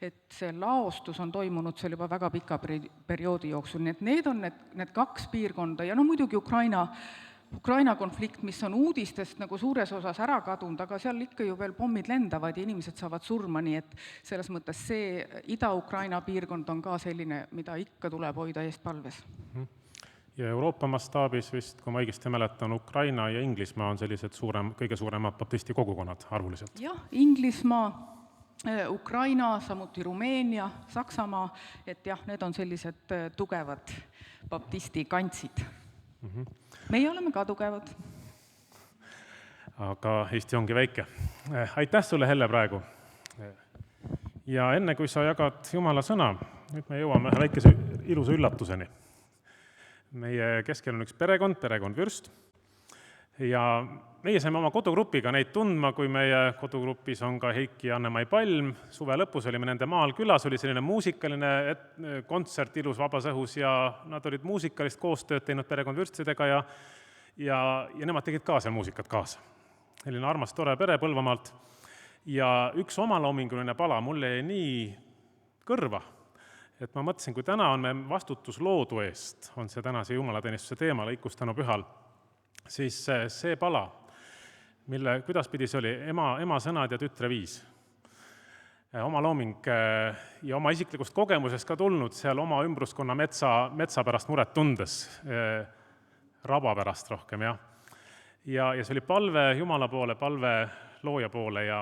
et see laostus on toimunud seal juba väga pika perioodi jooksul. Nii et need on need kaks piirkonda ja muidugi Ukraina konflikt, mis on uudistest nagu suures osas ära kadunud, aga seal ikka ju veel pommid lendavad ja inimesed saavad surma, nii et selles mõttes see Ida-Ukraina piirkond on ka selline, mida ikka tuleb hoida eest palves. Ja Euroopa mastaabis vist, kui ma õigesti mäletan, Ukraina ja Inglismaa on sellised kõige suuremad baptisti kogukonnad arvuliselt. Jah, Inglismaa, Ukraina, samuti Rumeenia, Saksamaa, et jah, need on sellised tugevad baptisti kantsid. Meie oleme ka tugevad. Aga Eesti ongi väike. Aitäh sulle, Helle, praegu. Ja enne, kui sa jagad Jumala sõna, nüüd me jõuame ühe väikese ilusa üllatuseni. Meie keskel on üks perekond Vürst. Ja meie saime oma kodugrupiga neid tundma, kui meie kodugrupis on ka Heiki ja Anne-Mai Palm. Suve lõpus olime nende maal külas, oli selline muusikaline kontsert ilus vabas õhus ja nad olid muusikalist koostööd teinud perekond Vürstidega ja nemad tegid ka seal muusikat kaasa. Selline armas, tore pere Põlvamaalt. Ja üks omaloominguline pala mulle jäi nii kõrva, et ma mõtlesin, kui täna on me vastutus loodu eest, on see tänase jumalateenistuse teema lõikus tänu pühal, siis see pala, mille, kuidas pidi see oli, ema sõnad ja tütre viis. Oma looming ja oma isiklikust kogemusest ka tulnud seal oma ümbruskonna metsa pärast muret tundes, raba pärast rohkem, jah. Ja see oli palve Jumala poole, palve looja poole ja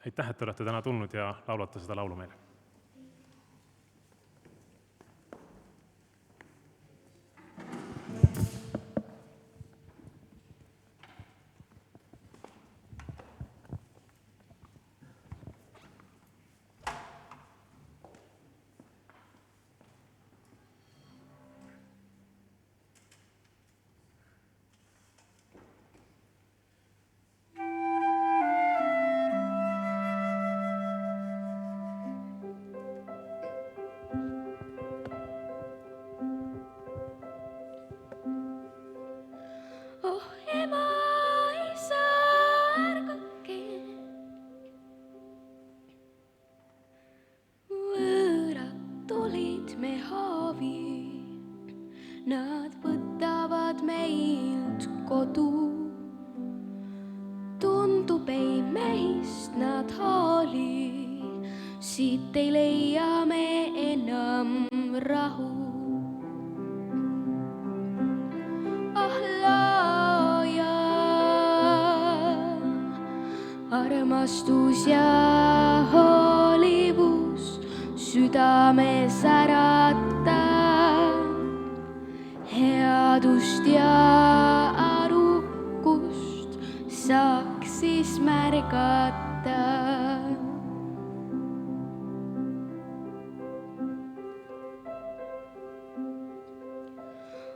aitäh, et te olete täna tulnud ja laulate seda laulu meile. Nad võtavad meilt kodu, tundub ei meist nad haali, siit ei leia me enam rahu. Ah looja, armastus ja hoolivus südames ärata. Headust ja arukust saaks siis märgata.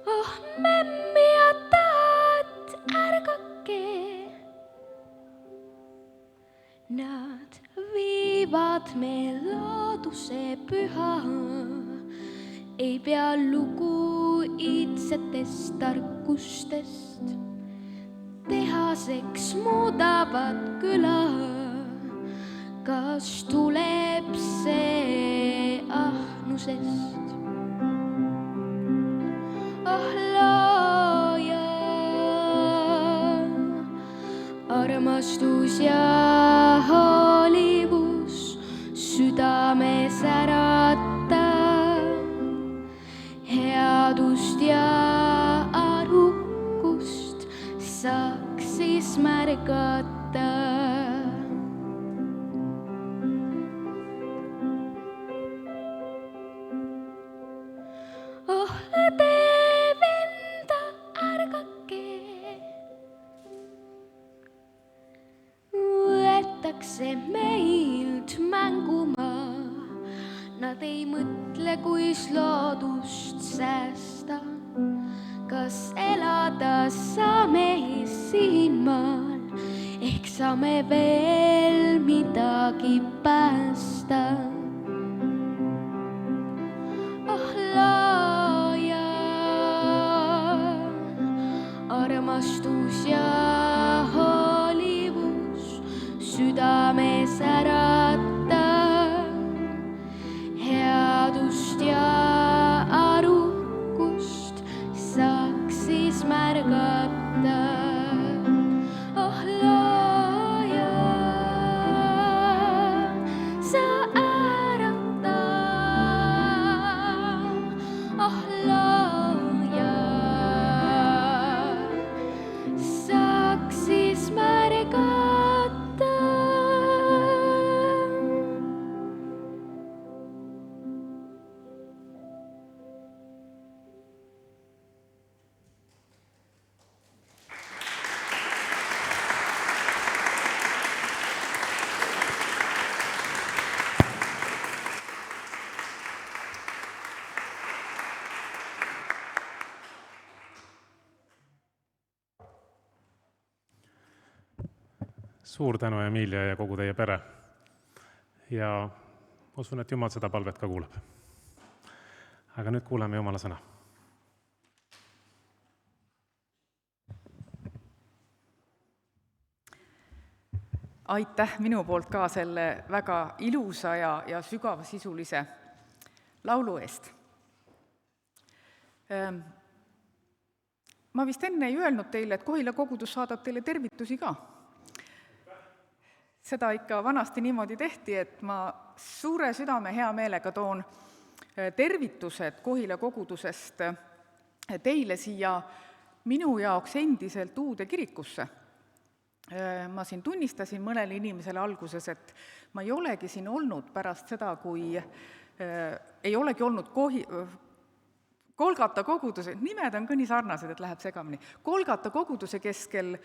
Oh memmi ja taat, ärgake. Nad viivad me looduse püha, ei pea lugu iidsetest tarkustest, tehaseks muudavad küla. Kas tuleb see ahnusest? Oh looja, armastus ja hoolivus südames ärata. Headust ja arukust saaks siis märgata. Oh õde venda, ärgake. Võetakse meilt mängumaa. Nad ei mõtle, kuis loodust säästa. Kas elada saame siin maal, ehk saame veel midagi päästa. Oh looja, armastus ja hoolivus südames ärata. Headust ja arukust saaks siis märgata. Oh looja, sa ärata. Oh looja, suur tänu, Emilia ja kogu teie pere. Ja usun, et Jumal seda palvet ka kuulab. Aga nüüd kuuleme Jumala sõna. Aitäh minu poolt ka selle väga ilusa ja sügavasisulise laulu eest. Ma vist enne ei öelnud teile, et Kohila kogudus saadab teile tervitusi ka. Seda ikka vanasti niimoodi tehti, et ma suure südame hea meelega toon tervitused Kohila kogudusest teile siia minu jaoks endiselt uude kirikusse. Ma siin tunnistasin mõnele inimesele alguses, et ma ei olegi siin olnud pärast seda, kui ei olegi olnud Kolgata koguduse, nimed on ka nii sarnased, et läheb segamini, Kolgata koguduse keskel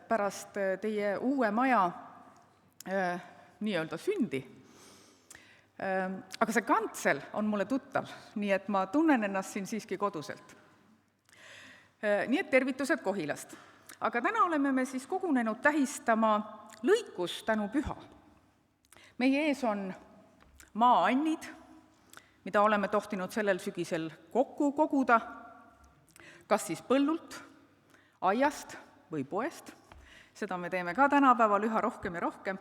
pärast teie uue maja nii-öelda sündi. Aga see kantsel on mulle tuttav, nii et ma tunnen ennast siin siiski koduselt. Nii et tervitused Kohilast. Aga täna oleme me siis kogunenud tähistama lõikustänupüha. Meie ees on maaannid, mida oleme tohtinud sellel sügisel kokku koguda, kas siis põllult, aiast või poest. Seda me teeme ka tänapäeval üha rohkem ja rohkem.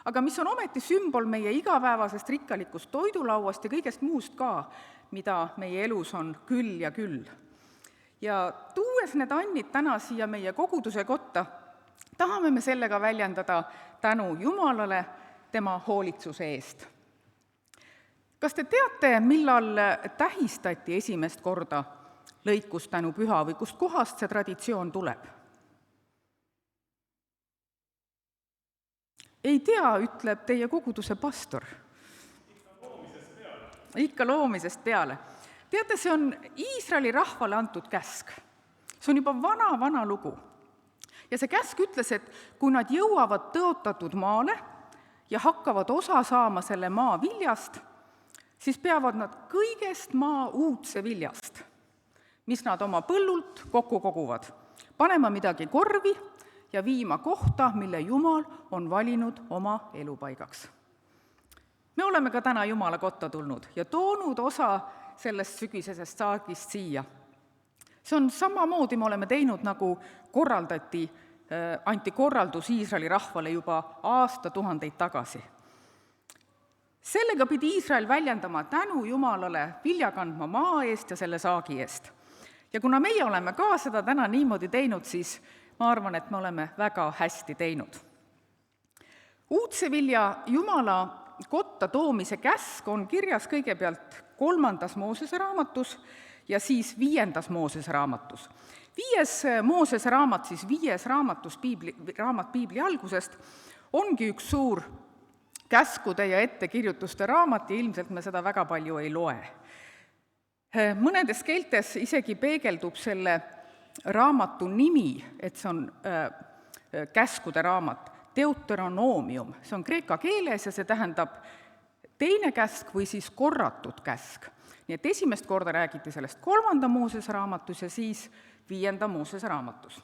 Aga mis on ometi sümbol meie igapäevasest rikkalikust toidulauast ja kõigest muust ka, mida meie elus on küll ja küll. Ja tuues need annid täna siia meie koguduse kotta, tahame me sellega väljendada tänu Jumalale tema hoolitsuse eest. Kas te teate, millal tähistati esimest korda lõikustänupüha või kust kohast see traditsioon tuleb? Ei tea, ütleb teie koguduse pastor. Ikka loomisest peale. Teate, see on Iisraeli rahvale antud käsk. See on juba vana lugu. Ja see käsk ütles, et kui nad jõuavad tõotatud maale ja hakkavad osa saama selle maa viljast, siis peavad nad kõigest maa uudse viljast, mis nad oma põllult kokku koguvad, panema midagi korvi ja viima kohta, mille Jumal on valinud oma elupaigaks. Me oleme ka täna Jumala kotta tulnud ja toonud osa sellest sügisesest saagist siia. See on samamoodi, me oleme teinud, nagu anti korraldus Iisraeli rahvale juba aastatuhandeid tagasi. Sellega pidi Iisrael väljendama tänu Jumalale vilja kandma maa eest ja selle saagi eest. Ja kuna meie oleme ka seda täna niimoodi teinud, siis ma arvan, et me oleme väga hästi teinud. Uudse vilja Jumala kotta toomise käsk on kirjas kõigepealt 3. Moosese raamatus ja siis 5. Moosese raamatus. 5. Moosese raamat, siis 5. raamat Piibli algusest, ongi üks suur käskude ja ettekirjutuste raamat ja ilmselt me seda väga palju ei loe. Mõnedes keeltes isegi peegeldub selle raamatu nimi, et see on käskude raamat, Deuteronomium, see on kreeka keeles ja see tähendab teine käsk või siis korratud käsk. Nii et esimest korda räägiti sellest 3. Moosese raamatus ja siis 5. Moosese raamatus.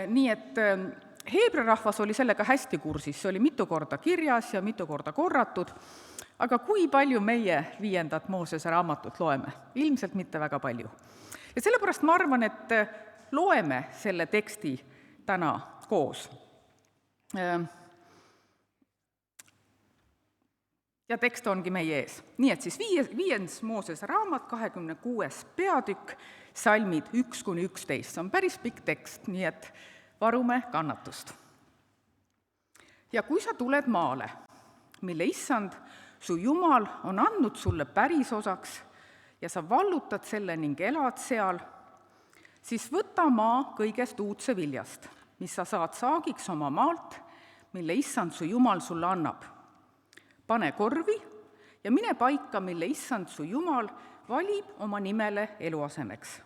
Nii et Heebra rahvas oli sellega hästi kursis, see oli mitu korda kirjas ja mitu korda korratud, aga kui palju meie 5. Moosese raamatut loeme? Ilmselt mitte väga palju. Ja sellepärast ma arvan, et loeme selle teksti täna koos. Ja tekst ongi meie ees. Nii et siis 5. Moosese raamat, 26. peatükk, salmid 1-11. See on päris pikk tekst, nii et varume kannatust. Ja kui sa tuled maale, mille issand, su Jumal on andnud sulle päris osaks ja sa vallutad selle ning elad seal, siis võta maa kõigest uudse viljast, mis sa saad saagiks oma maalt, mille issand su Jumal sulle annab. Pane korvi ja mine paika, mille issand su Jumal valib oma nimele eluasemeks.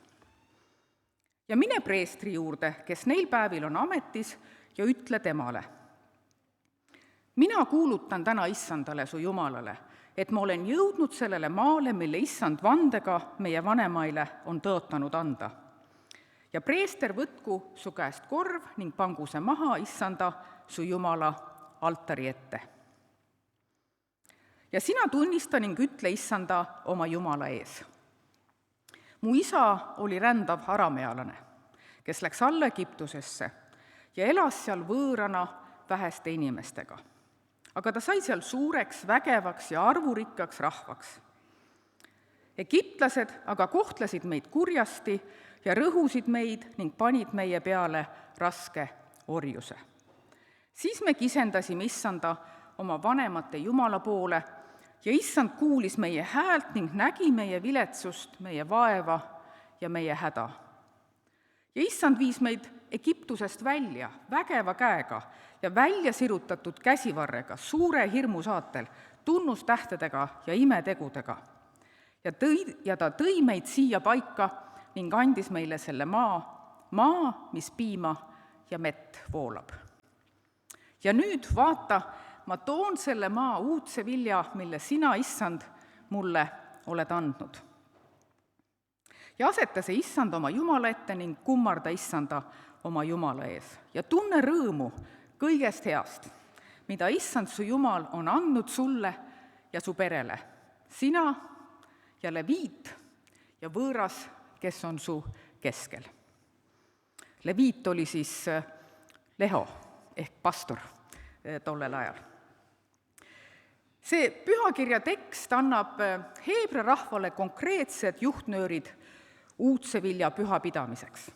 Ja mine preestri juurde, kes neil päevil on ametis, ja ütle temale. Mina kuulutan täna issandale su Jumalale, et ma olen jõudnud sellele maale, mille issand vandega meie vanemaile on tõotanud anda. ja preester võtku su käest korv ning pangu see maha, issanda, su Jumala altari ette. Ja sina tunnista ning ütle issanda oma Jumala ees. Mu isa oli rändav aramealane, kes läks alla Egiptusesse ja elas seal võõrana väheste inimestega. Aga ta sai seal suureks, vägevaks ja arvurikkaks rahvaks. Egiptlased aga kohtlesid meid kurjasti ja rõhusid meid ning panid meie peale raske orjuse. Siis me kisendasime issanda oma vanemate Jumala poole ja issand kuulis meie häält ning nägi meie viletsust, meie vaeva ja meie häda. Ja issand viis meid Egiptusest välja vägeva käega ja välja sirutatud käsivarrega, suure hirmu saatel, tunnustähtedega ja imetegudega. Ja ta tõi meid siia paika ning andis meile selle maa, mis piima ja mett voolab. Ja nüüd vaata, ma toon selle maa uudse vilja, mille sina, issand, mulle oled andnud. Ja aseta see issand oma Jumala ette ning kummarda issanda oma Jumala ees. Ja tunne rõõmu kõigest heast, mida issand su Jumal on andnud sulle ja su perele. Sina ja leviit ja võõras, kes on su keskel. Leviit oli siis Leho ehk pastor tollel ajal. See pühakirja tekst annab heebra rahvale konkreetsed juhtnöörid uudse vilja püha pidamiseks.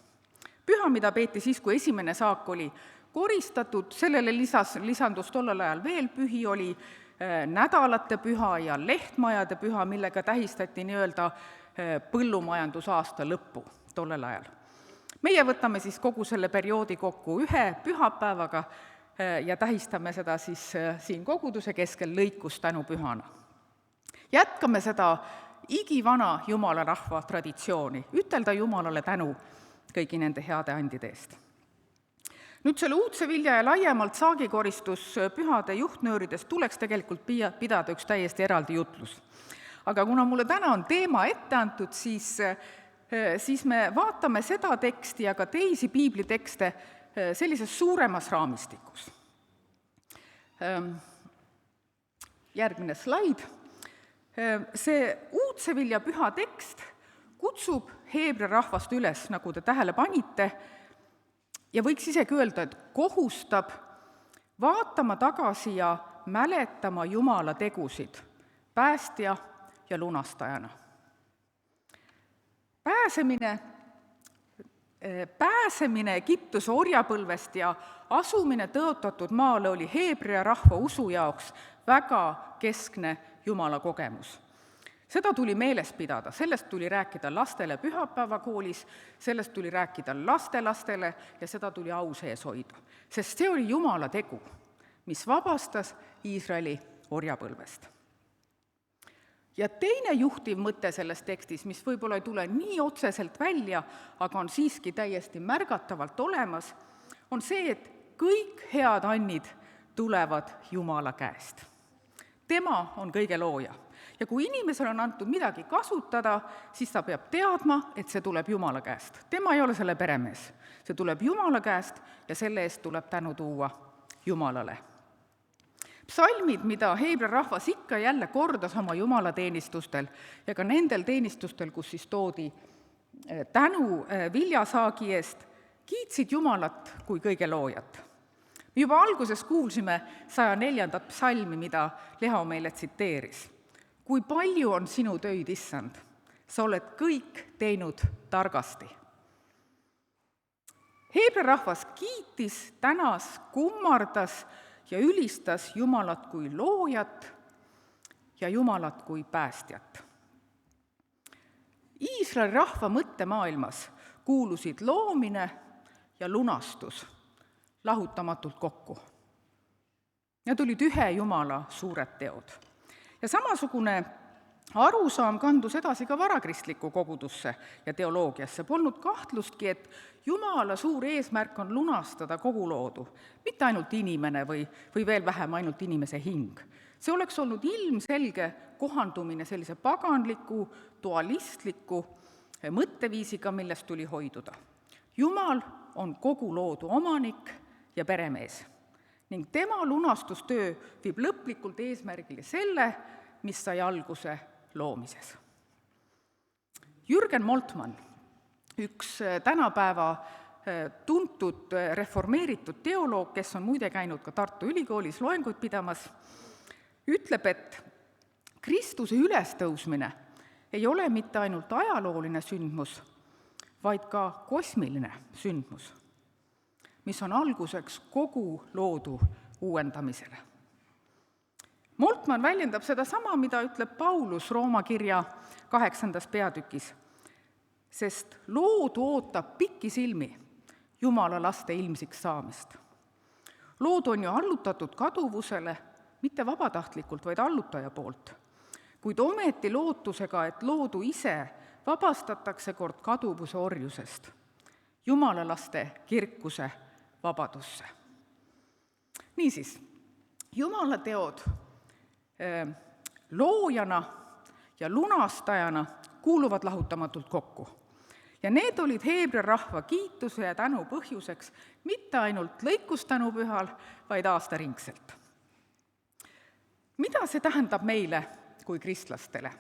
Püha, mida peeti siis, kui esimene saak oli koristatud, sellele lisandus tollel ajal veel pühi, oli nädalate püha ja lehtmajade püha, millega tähistati nii-öelda põllumajandusaasta lõppu tollel ajal. Meie võtame siis kogu selle perioodi kokku ühe pühapäevaga ja tähistame seda siis siin koguduse keskel lõikustänupühana. Jätkame seda igivana Jumala rahva traditsiooni, ütelda Jumalale tänu kõigi nende heade andide eest. Nüüd selle uudse vilja ja laiemalt saagikoristuspühade juhtnööridest tuleks tegelikult pidada üks täiesti eraldi jutlus. Aga kuna mulle täna on teema ette antud, siis me vaatame seda teksti ja ka teisi piiblitekste sellises suuremas raamistikus. Järgmine slaid. See uudse vilja püha tekst kutsub heebra rahvast üles, nagu te tähele panite, ja võiks isegi öelda, et kohustab vaatama tagasi ja mäletama Jumala tegusid päästja ja lunastajana. Pääsemine Egiptuse orjapõlvest ja asumine tõotatud maale oli heebrea rahva usu jaoks väga keskne Jumala kogemus. Seda tuli meeles pidada, sellest tuli rääkida lastele pühapäevakoolis, sellest tuli rääkida lastelastele ja seda tuli au sees hoida. Sest see oli Jumala tegu, mis vabastas Iisraeli orjapõlvest. Ja teine juhtiv mõte selles tekstis, mis võib-olla ei tule nii otseselt välja, aga on siiski täiesti märgatavalt olemas, on see, et kõik head annid tulevad Jumala käest. Tema on kõige looja. Ja kui inimesel on antud midagi kasutada, siis ta peab teadma, et see tuleb Jumala käest. Tema ei ole selle peremees. See tuleb Jumala käest ja selle eest tuleb tänu tuua Jumalale. Psalmid, mida heebra rahvas ikka jälle kordas oma jumalateenistustel ja ka nendel teenistustel, kus siis toodi tänu viljasaagi eest, kiitsid Jumalat kui kõige loojat. Me juba alguses kuulsime 104. psalmi, mida Leho meile tsiteeris. Kui palju on sinu töid, issand, sa oled kõik teinud targasti. Heebra rahvas kiitis, tänas, kummardas ja ülistas Jumalat kui loojat ja Jumalat kui päästjat. Iisraeli rahva mõttemaailmas kuulusid loomine ja lunastus lahutamatult kokku. Need olid ühe Jumala suured teod. Ja samasugune arusaam kandus edasi ka varakristlikku kogudusse ja teoloogiasse. Polnud kahtlustki, et Jumala suur eesmärk on lunastada kogu loodu, mitte ainult inimene või veel vähem ainult inimese hing. See oleks olnud ilmselge kohandumine sellise paganliku, dualistliku mõtteviisiga, millest tuli hoiduda. Jumal on kogu loodu omanik ja peremees ning tema lunastustöö viib lõplikult eesmärgile selle, mis sai alguse loomises. Jürgen Moltmann, üks tänapäeva tuntud reformeeritud teoloog, kes on muide käinud ka Tartu Ülikoolis loenguid pidamas, ütleb, et Kristuse ülestõusmine ei ole mitte ainult ajalooline sündmus, vaid ka kosmiline sündmus, mis on alguseks kogu loodu uuendamisele. Moltmann väljendab seda sama, mida ütleb Paulus Rooma kirja 8. peatükis, sest loodu ootab pikisilmi Jumala laste ilmsiks saamist. Loodu on ju allutatud kaduvusele, mitte vabatahtlikult, vaid allutaja poolt, kuid ometi lootusega, et loodu ise vabastatakse kord kaduvuse orjusest, Jumala laste kirkuse vabadusse. Niisiis, Jumala teod loojana ja lunastajana kuuluvad lahutamatult kokku. Ja need olid Heebrea rahva kiituse ja tänu põhjuseks mitte ainult lõikustänupühal, vaid aastaringselt. Mida see tähendab meile kui kristlastele?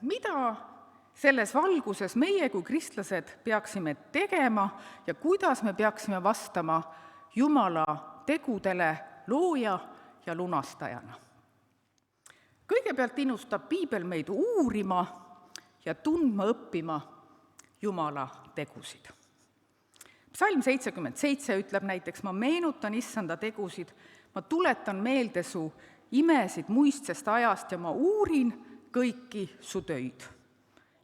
Mida selles valguses meie kui kristlased peaksime tegema ja kuidas me peaksime vastama Jumala tegudele looja ja lunastajana? Kõigepealt innustab piibel meid uurima ja tundma õppima Jumala tegusid. Psalm 77 ütleb näiteks, ma meenutan issanda tegusid, ma tuletan meelde su imesid muistsest ajast ja ma uurin kõiki su töid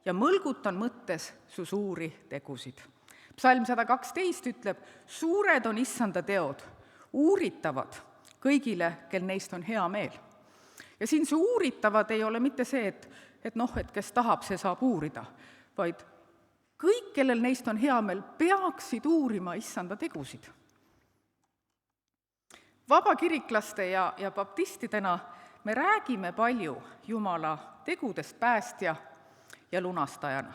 ja mõlgutan mõttes su suuri tegusid. Psalm 112 ütleb, suured on issanda teod, uuritavad kõigile, kel neist on hea meel. Ja siin see uuritavad ei ole mitte see, et kes tahab, see saab uurida, vaid kõik, kellel neist on hea meel, peaksid uurima issanda tegusid. Vabakiriklaste ja baptistidena me räägime palju Jumala tegudest päästja ja lunastajana.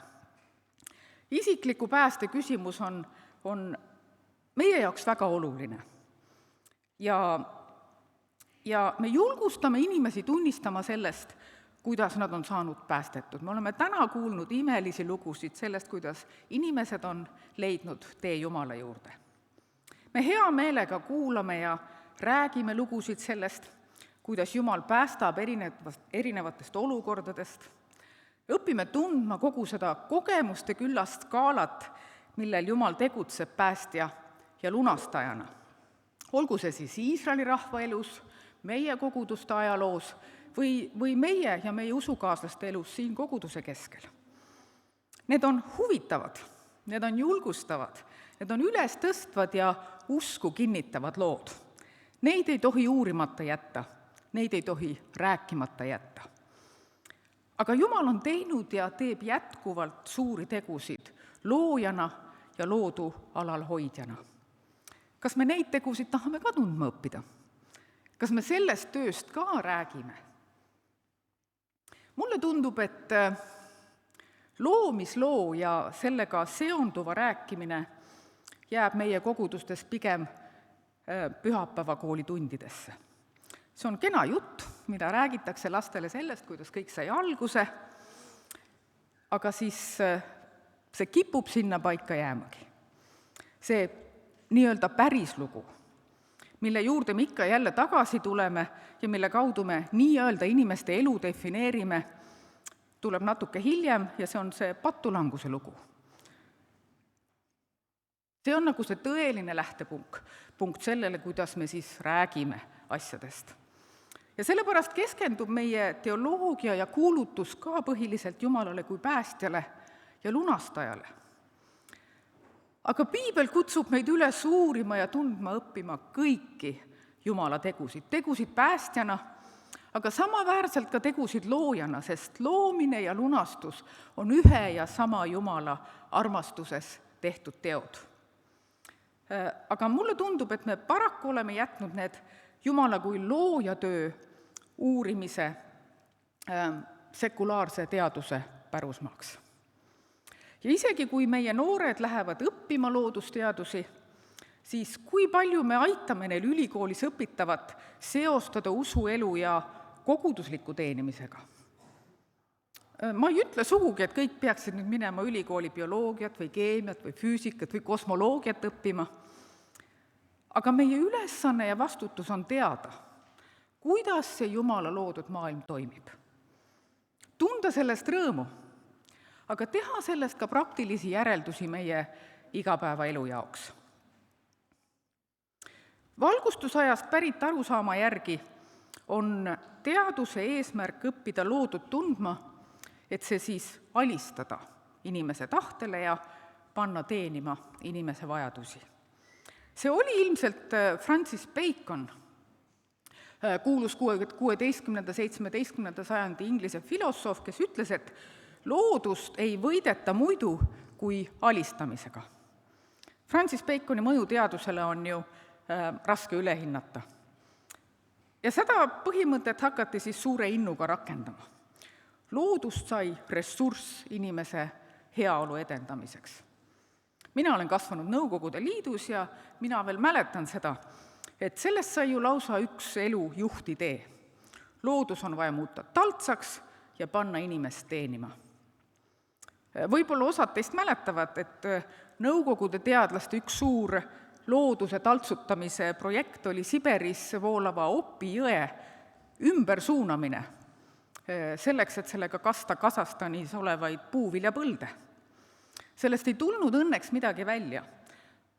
Isikliku pääste küsimus on meie jaoks väga oluline. Ja me julgustame inimesi tunnistama sellest, kuidas nad on saanud päästetud. Me oleme täna kuulnud imelisi lugusid sellest, kuidas inimesed on leidnud tee Jumala juurde. Me hea meelega kuulame ja räägime lugusid sellest, kuidas Jumal päästab erinevatest olukordadest. Õpime tundma kogu seda kogemuste küllast skaalat, millel Jumal tegutseb päästja ja lunastajana. Olgu see siis Iisraeli rahva elus, meie koguduste ajaloos või meie ja meie usukaaslaste elus siin koguduse keskel. Need on huvitavad, need on julgustavad, need on ülestõstvad ja usku kinnitavad lood. Neid ei tohi uurimata jätta, neid ei tohi rääkimata jätta. Aga Jumal on teinud ja teeb jätkuvalt suuri tegusid loojana ja loodu alalhoidjana. Kas me neid tegusid tahame ka tundma õppida? Kas me sellest tööst ka räägime? Mulle tundub, et loomisloo ja sellega seonduva rääkimine jääb meie kogudustes pigem pühapäevakooli tundidesse. See on kena jutt, mida räägitakse lastele sellest, kuidas kõik sai alguse, aga siis see kipub sinna paika jäämagi. See nii-öelda päris lugu, mille juurde me ikka jälle tagasi tuleme ja mille kaudu me nii-öelda inimeste elu defineerime, tuleb natuke hiljem ja see on see patulanguse lugu. See on nagu see tõeline lähtepunkt sellele, kuidas me siis räägime asjadest. Ja sellepärast keskendub meie teoloogia ja kuulutus ka põhiliselt Jumalale kui päästjale ja lunastajale. Aga piibel kutsub meid üles uurima ja tundma õppima kõiki Jumala tegusid päästjana, aga samaväärselt ka tegusid loojana, sest loomine ja lunastus on ühe ja sama Jumala armastuses tehtud teod. Aga mulle tundub, et me paraku oleme jätnud need Jumala kui looja töö uurimise sekulaarse teaduse pärusmaaks. Ja isegi kui meie noored lähevad õppima loodusteadusi, siis kui palju me aitame neil ülikoolis õpitavat seostada usuelu ja kogudusliku teenimisega. Ma ei ütle sugugi, et kõik peaksid nüüd minema ülikooli bioloogiat või keemiat või füüsikat või kosmoloogiat õppima, aga meie ülesanne ja vastutus on teada, kuidas see Jumala loodud maailm toimib. Tunda sellest rõõmu, aga teha sellest ka praktilisi järeldusi meie igapäevaelu jaoks. Valgustusajast pärit arusaama järgi on teaduse eesmärk õppida loodud tundma, et see siis alistada inimese tahtele ja panna teenima inimese vajadusi. See oli ilmselt Francis Bacon, kuulus 16.–17. sajandi inglise filosoof, kes ütles, et loodust ei võideta muidu kui alistamisega. Francis Baconi mõju teadusele on ju raske üle hinnata. Ja seda põhimõtet hakati siis suure innuga rakendama. Loodust sai ressurss inimese heaolu edendamiseks. Mina olen kasvanud Nõukogude Liidus ja mina veel mäletan seda, et sellest sai ju lausa üks elu juhtidee. Loodus on vaja muuta taltsaks ja panna inimest teenima. Võib-olla osad teist mäletavad, et Nõukogude teadlaste üks suur looduse taltsutamise projekt oli Siberis voolava Opi jõe ümbersuunamine, selleks, et sellega kasta Kasahstanis olevaid puuviljapõlde. Sellest ei tulnud õnneks midagi välja,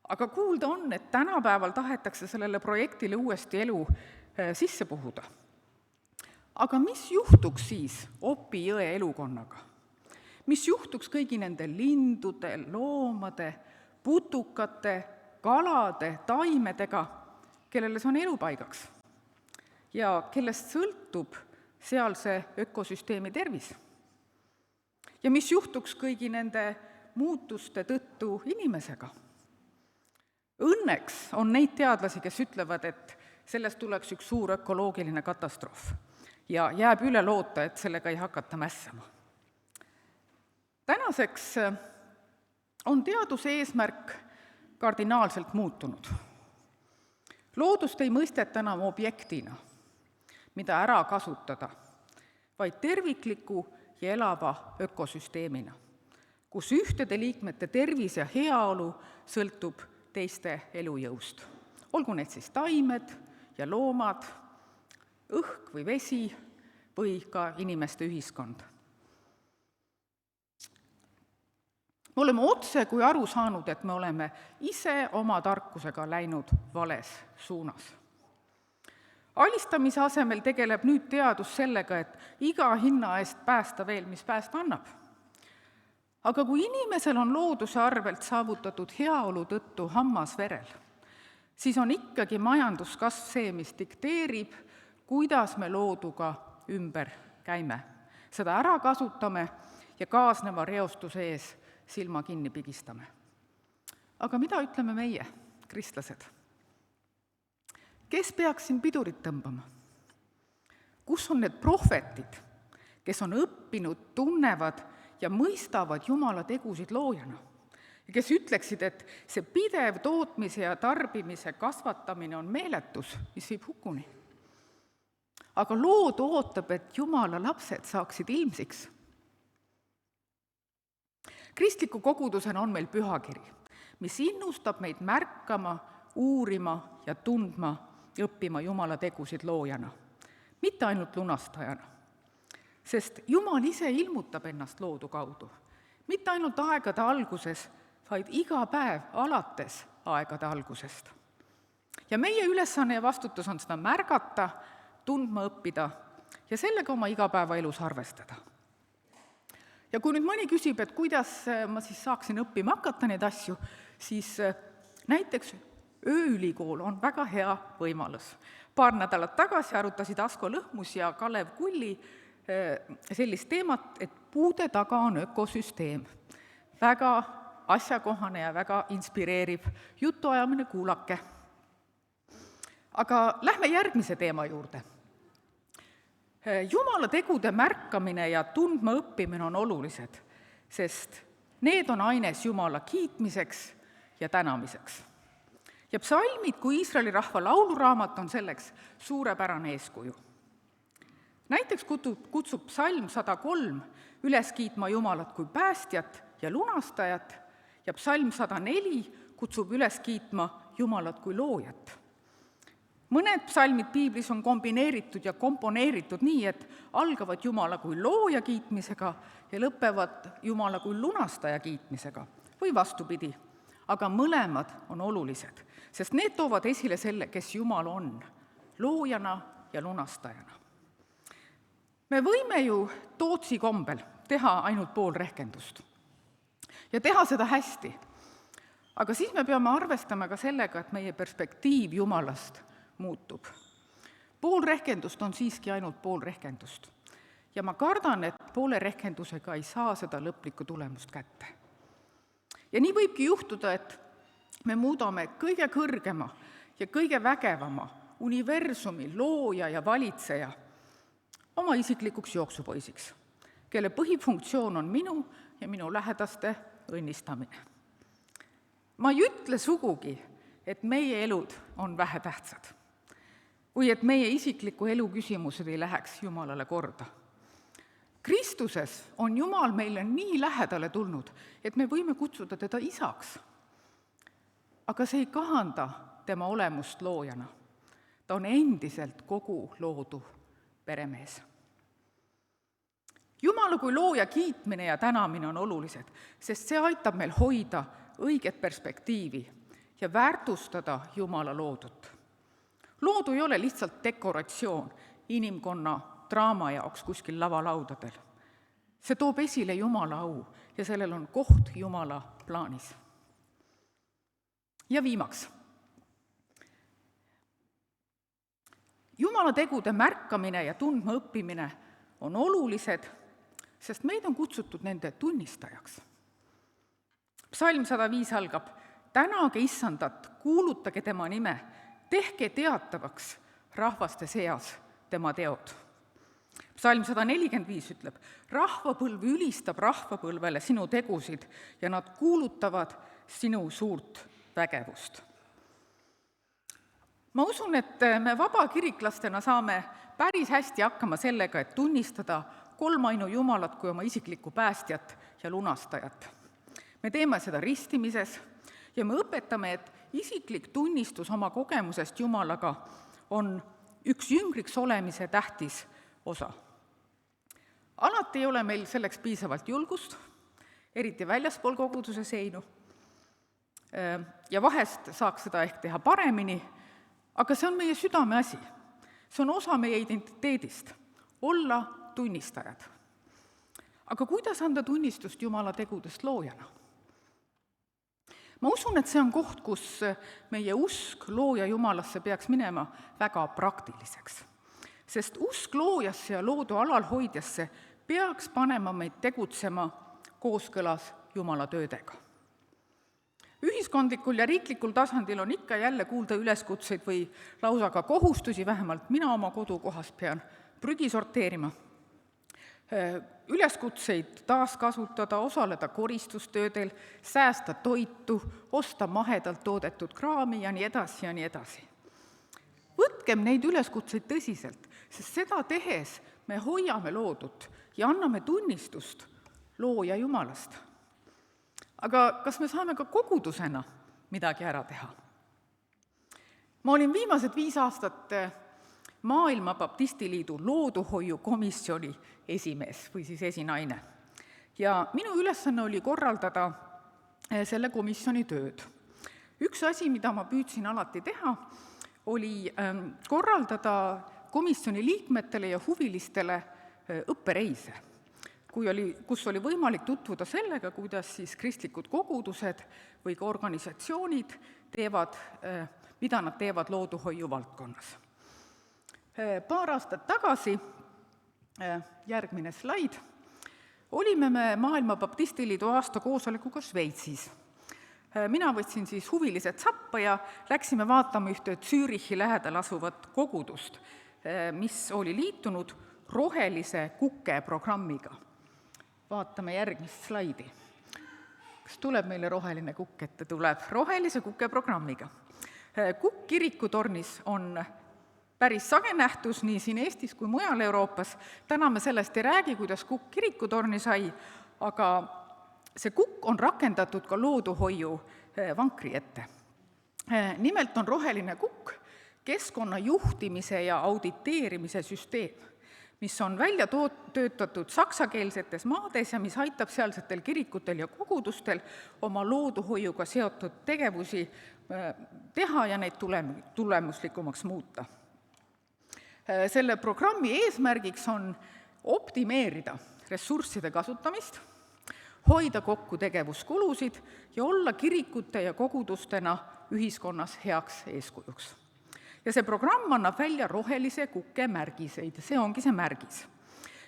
aga kuulda on, et tänapäeval tahetakse sellele projektile uuesti elu sisse puhuda. Aga mis juhtuks siis Opi jõe elukonnaga? Mis juhtuks kõigi nende lindude, loomade, putukate, kalade, taimedega, kellele see on elupaigaks ja kellest sõltub sealse ökosüsteemi tervis? Ja mis juhtuks kõigi nende muutuste tõttu inimesega? Õnneks on neid teadlasi, kes ütlevad, et sellest tuleks üks suur ökoloogiline katastroof ja jääb üle loota, et sellega ei hakata mässama. Tänaseks on teaduse eesmärk kardinaalselt muutunud. Loodust ei mõisteta enam objektina, mida ära kasutada, vaid tervikliku ja elava ökosüsteemina, kus ühtede liikmete tervis ja heaolu sõltub teiste elujõust. Olgu need siis taimed ja loomad, õhk või vesi või ka inimeste ühiskond. Me oleme otse kui aru saanud, et me oleme ise oma tarkusega läinud vales suunas. Alistamise asemel tegeleb nüüd teadus sellega, et iga hinna eest päästa veel, mis päästa annab. Aga kui inimesel on looduse arvelt saavutatud heaolu tõttu hammas verel, siis on ikkagi majanduskasv see, mis dikteerib, kuidas me looduga ümber käime. Seda ära kasutame ja kaasneva reostuse ees silma kinni pigistame. Aga mida ütleme meie, kristlased? Kes peaks siin pidurit tõmbama? Kus on need prohvetid, kes on õppinud, tunnevad ja mõistavad Jumala tegusid loojana? Ja kes ütleksid, et see pidev tootmise ja tarbimise kasvatamine on meeletus, mis viib hukuni. Aga lood ootab, et Jumala lapsed saaksid ilmsiks. Kristliku kogudusena on meil pühakiri, mis innustab meid märkama, uurima ja tundma, õppima Jumala tegusid loojana, mitte ainult lunastajana. Sest Jumal ise ilmutab ennast loodu kaudu, mitte ainult aegade alguses, vaid iga päev alates aegade algusest. Ja meie ülesanne ja vastutus on seda märgata, tundma õppida ja sellega oma igapäevaelus arvestada. Ja kui nüüd mõni küsib, et kuidas ma siis saaksin õppima hakata neid asju, siis näiteks ööülikool on väga hea võimalus. Paar nädalat tagasi arutasid Asko Lõhmus ja Kalev Kulli sellist teemat, et puude taga on ökosüsteem. Väga asjakohane ja väga inspireeriv jutuajamine, kuulake. Aga lähme järgmise teema juurde. Jumala tegude märkamine ja tundma õppimine on olulised, sest Need on aines Jumala kiitmiseks ja tänamiseks. Ja psalmid kui Iisraeli rahva lauluraamat on selleks suurepärane eeskuju. Näiteks kutsub psalm 103 üles kiitma Jumalat kui päästjat ja lunastajat ja psalm 104 kutsub üles kiitma Jumalat kui loojat. Mõned psalmid piiblis on kombineeritud ja komponeeritud nii, et algavad Jumala kui looja kiitmisega ja lõpevad Jumala kui lunastaja kiitmisega või vastupidi, aga mõlemad on olulised, sest need toovad esile selle, kes Jumal on, loojana ja lunastajana. Me võime ju Tootsi kombel teha ainult pool rehkendust ja teha seda hästi, aga siis me peame arvestama ka sellega, et meie perspektiiv Jumalast muutub. Pool rehkendust on siiski ainult pool rehkendust ja ma kardan, et poole rehkendusega ei saa seda lõplikku tulemust kätte. Ja nii võibki juhtuda, et me muudame kõige kõrgema ja kõige vägevama universumi looja ja valitseja oma isiklikuks jooksupoisiks, kelle põhifunktsioon on minu ja minu lähedaste õnnistamine. Ma ei ütle sugugi, et meie elud on vähetähtsad või et meie isikliku elu küsimused ei läheks Jumalale korda. Kristuses on Jumal meile nii lähedale tulnud, et me võime kutsuda teda isaks. Aga see ei kahanda tema olemust loojana. Ta on endiselt kogu loodu peremees. Jumala kui looja kiitmine ja tänamine on olulised, sest see aitab meil hoida õiget perspektiivi ja väärtustada Jumala loodut. Loodu ei ole lihtsalt dekoratsioon inimkonna draama jaoks kuskil lavalaudadel. See toob esile Jumala au ja sellel on koht Jumala plaanis. Ja viimaks. Jumala tegude märkamine ja tundma õppimine on olulised, sest meid on kutsutud nende tunnistajaks. Psalm 105 algab: tänage Issandat, kuulutage tema nime, tehke teatavaks rahvaste seas tema teod. Psalm 145 ütleb: rahvapõlv ülistab rahvapõlvele sinu tegusid ja nad kuulutavad sinu suurt vägevust. Ma usun, et me vabakiriklastena saame päris hästi hakkama sellega, et tunnistada kolmainu Jumalat kui oma isiklikku päästjat ja lunastajat. Me teeme seda ristimises ja me õpetame, et isiklik tunnistus oma kogemusest Jumalaga on üks jüngriks olemise tähtis osa. Alati ei ole meil selleks piisavalt julgust, eriti väljaspool koguduse seinu, ja vahest saaks seda ehk teha paremini, aga see on meie südame asi. See on osa meie identiteedist, olla tunnistajad. Aga kuidas anda tunnistust Jumala tegudest loojana? Ma usun, et see on koht, kus meie usk looja Jumalasse peaks minema väga praktiliseks. Sest usk loojasse ja loodu alalhoidjasse peaks panema meid tegutsema kooskõlas Jumala töödega. Ühiskondlikul ja riiklikul tasandil on ikka jälle kuulda üleskutseid või lausa ka kohustusi, vähemalt mina oma kodukohas pean prügi sorteerima. Üleskutseid taaskasutada, osaleda koristustöödel, säästa toitu, osta mahedalt toodetud kraami ja nii edasi ja nii edasi. Võtkem neid üleskutseid tõsiselt, sest seda tehes me hoiame loodut ja anname tunnistust looja Jumalast. Aga kas me saame ka kogudusena midagi ära teha? Ma olin viimased 5 aastat Maailma Baptistiliidu looduhoiukomisjoni esimees või siis esinaine. Ja minu ülesanne oli korraldada selle komisjoni tööd. Üks asi, mida ma püüdsin alati teha, oli korraldada komisjoni liikmetele ja huvilistele õppereise, kus oli võimalik tutvuda sellega, kuidas siis kristlikud kogudused või ka organisatsioonid teevad, mida nad teevad looduhoiu valdkonnas. Paar aastat tagasi, järgmine slaid, olime me Maailma Baptistiliidu aastakoosolekuga Šveitsis. Mina võtsin siis huvilised sappa ja läksime vaatama ühte Zürichi lähedal asuvat kogudust, mis oli liitunud rohelise kuke programmiga. Vaatame järgmist slaidi. kas tuleb meile roheline kukk ette? Tuleb, rohelise kuke programmiga. Kukk kirikutornis on päris sage nähtus nii siin Eestis kui mujal Euroopas. Täna me sellest ei räägi, kuidas kukk kirikutorni sai, aga see kukk on rakendatud ka looduhoiu vankri ette. Nimelt on roheline kukk keskkonna juhtimise ja auditeerimise süsteem, mis on välja töötatud saksakeelsetes maades ja mis aitab sealsetel kirikutel ja kogudustel oma looduhoiuga seotud tegevusi teha ja neid tulemuslikumaks muuta. Selle programmi eesmärgiks on optimeerida ressursside kasutamist, hoida kokku tegevuskulusid ja olla kirikute ja kogudustena ühiskonnas heaks eeskujuks. Ja see programm annab välja rohelise kuke märgiseid ja see ongi see märgis.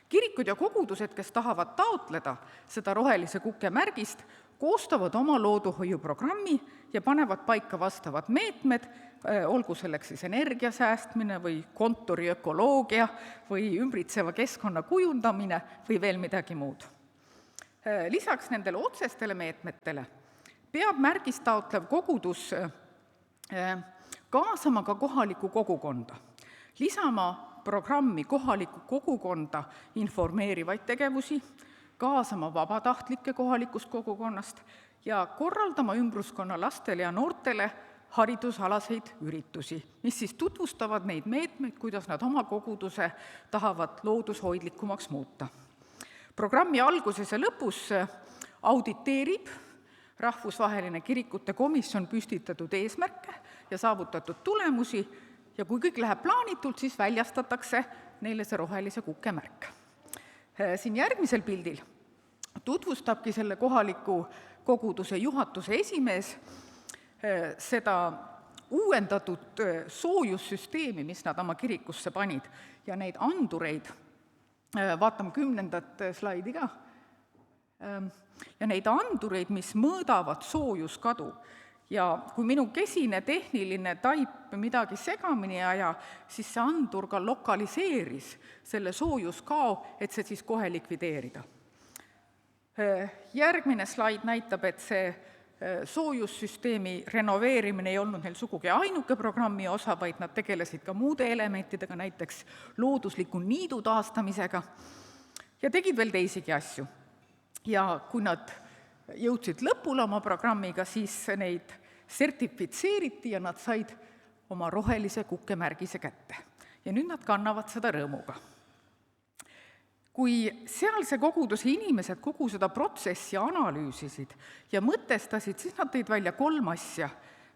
Kirikud ja kogudused, kes tahavad taotleda seda rohelise kuke märgist, koostavad oma looduhoiuprogrammi ja panevad paika vastavad meetmed, olgu selleks siis energia säästmine või kontori ökoloogia või ümbritseva keskkonna kujundamine või veel midagi muud. Lisaks nendele otsestele meetmetele peab märgist taotlev kogudus kaasama ka kohalikku kogukonda, lisama programmi kohalikku kogukonda informeerivaid tegevusi, kaasama vabatahtlikke kohalikust kogukonnast ja korraldama ümbruskonna lastele ja noortele haridusalaseid üritusi, mis siis tutvustavad neid meetmeid, kuidas nad oma koguduse tahavad loodushoidlikumaks muuta. Programmi alguses ja lõpus auditeerib rahvusvaheline kirikute komisjon püstitatud eesmärke ja saavutatud tulemusi ja kui kõik läheb plaanitult, siis väljastatakse neile see rohelise kuke märk. Siin järgmisel pildil tutvustabki selle kohaliku koguduse juhatuse esimees seda uuendatud soojussüsteemi, mis nad oma kirikusse panid ja neid andureid, vaatame 10. slaidi ka, ja neid andureid, mis mõõdavad soojuskadu. Ja kui minu kesine tehniline taip midagi segamini ei aja, siis see andur ka lokaliseeris selle soojuskao, et see siis kohe likvideerida. Järgmine slaid näitab, et see soojussüsteemi renoveerimine ei olnud neil sugugi ainuke programmi osa, vaid nad tegelesid ka muude elementidega, näiteks loodusliku niidu taastamisega ja tegid veel teisigi asju. Ja kui nad jõudsid lõpule oma programmiga, siis neid sertifitseeriti ja nad said oma rohelise kukkemärgise kätte. Ja nüüd nad kannavad seda rõõmuga. Kui sealse koguduse inimesed kogu seda protsessi analüüsisid ja mõtestasid, siis nad tõid välja 3 asja,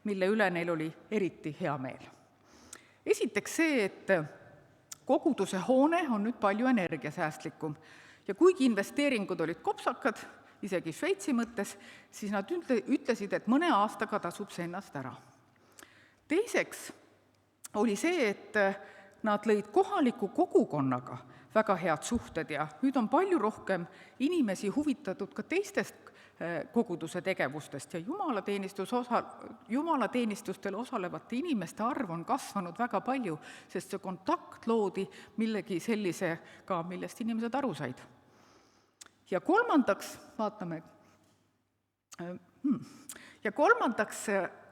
mille üle neil oli eriti hea meel. Esiteks see, et koguduse hoone on nüüd palju energiasäästlikum ja kuigi investeeringud olid kopsakad, isegi Šveitsi mõttes, siis nad ütlesid, et mõne aastaga tasub see ennast ära. Teiseks oli see, et nad lõid kohaliku kogukonnaga väga head suhted ja nüüd on palju rohkem inimesi huvitatud ka teistest koguduse tegevustest ja jumalateenistustel osalevate inimeste arv on kasvanud väga palju, sest see kontakt loodi millegi sellisega, millest inimesed aru said. Ja kolmandaks, vaatame,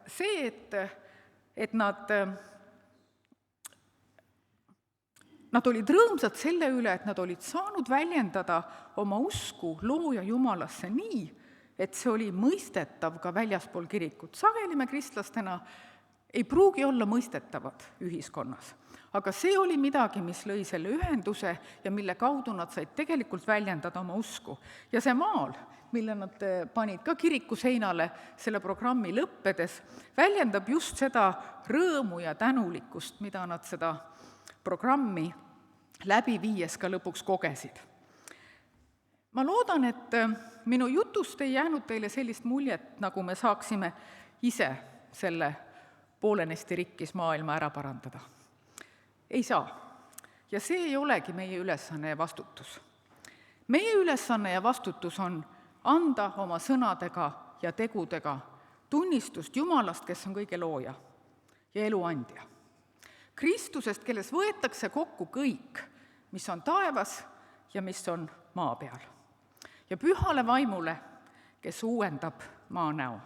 see, et nad olid rõõmsad selle üle, et nad olid saanud väljendada oma usku looja Jumalasse nii, et see oli mõistetav ka väljaspool kirikut. Sageli me kristlastena ei pruugi olla mõistetavad ühiskonnas, aga see oli midagi, mis lõi selle ühenduse ja mille kaudu nad said tegelikult väljendada oma usku. Ja see maal, mille nad panid ka kiriku seinale selle programmi lõppedes, väljendab just seda rõõmu ja tänulikkust, mida nad seda programmi läbi viies ka lõpuks kogesid. Ma loodan, et minu jutust ei jäänud teile sellist muljet, nagu me saaksime ise selle poolenisti rikkis maailma ära parandada. Ei saa. Ja see ei olegi meie ülesanne ja vastutus. Meie ülesanne ja vastutus on anda oma sõnadega ja tegudega tunnistust Jumalast, kes on kõige looja ja eluandja. Kristusest, kelles võetakse kokku kõik, mis on taevas ja mis on maa peal. Ja pühale vaimule, kes uuendab maa näo.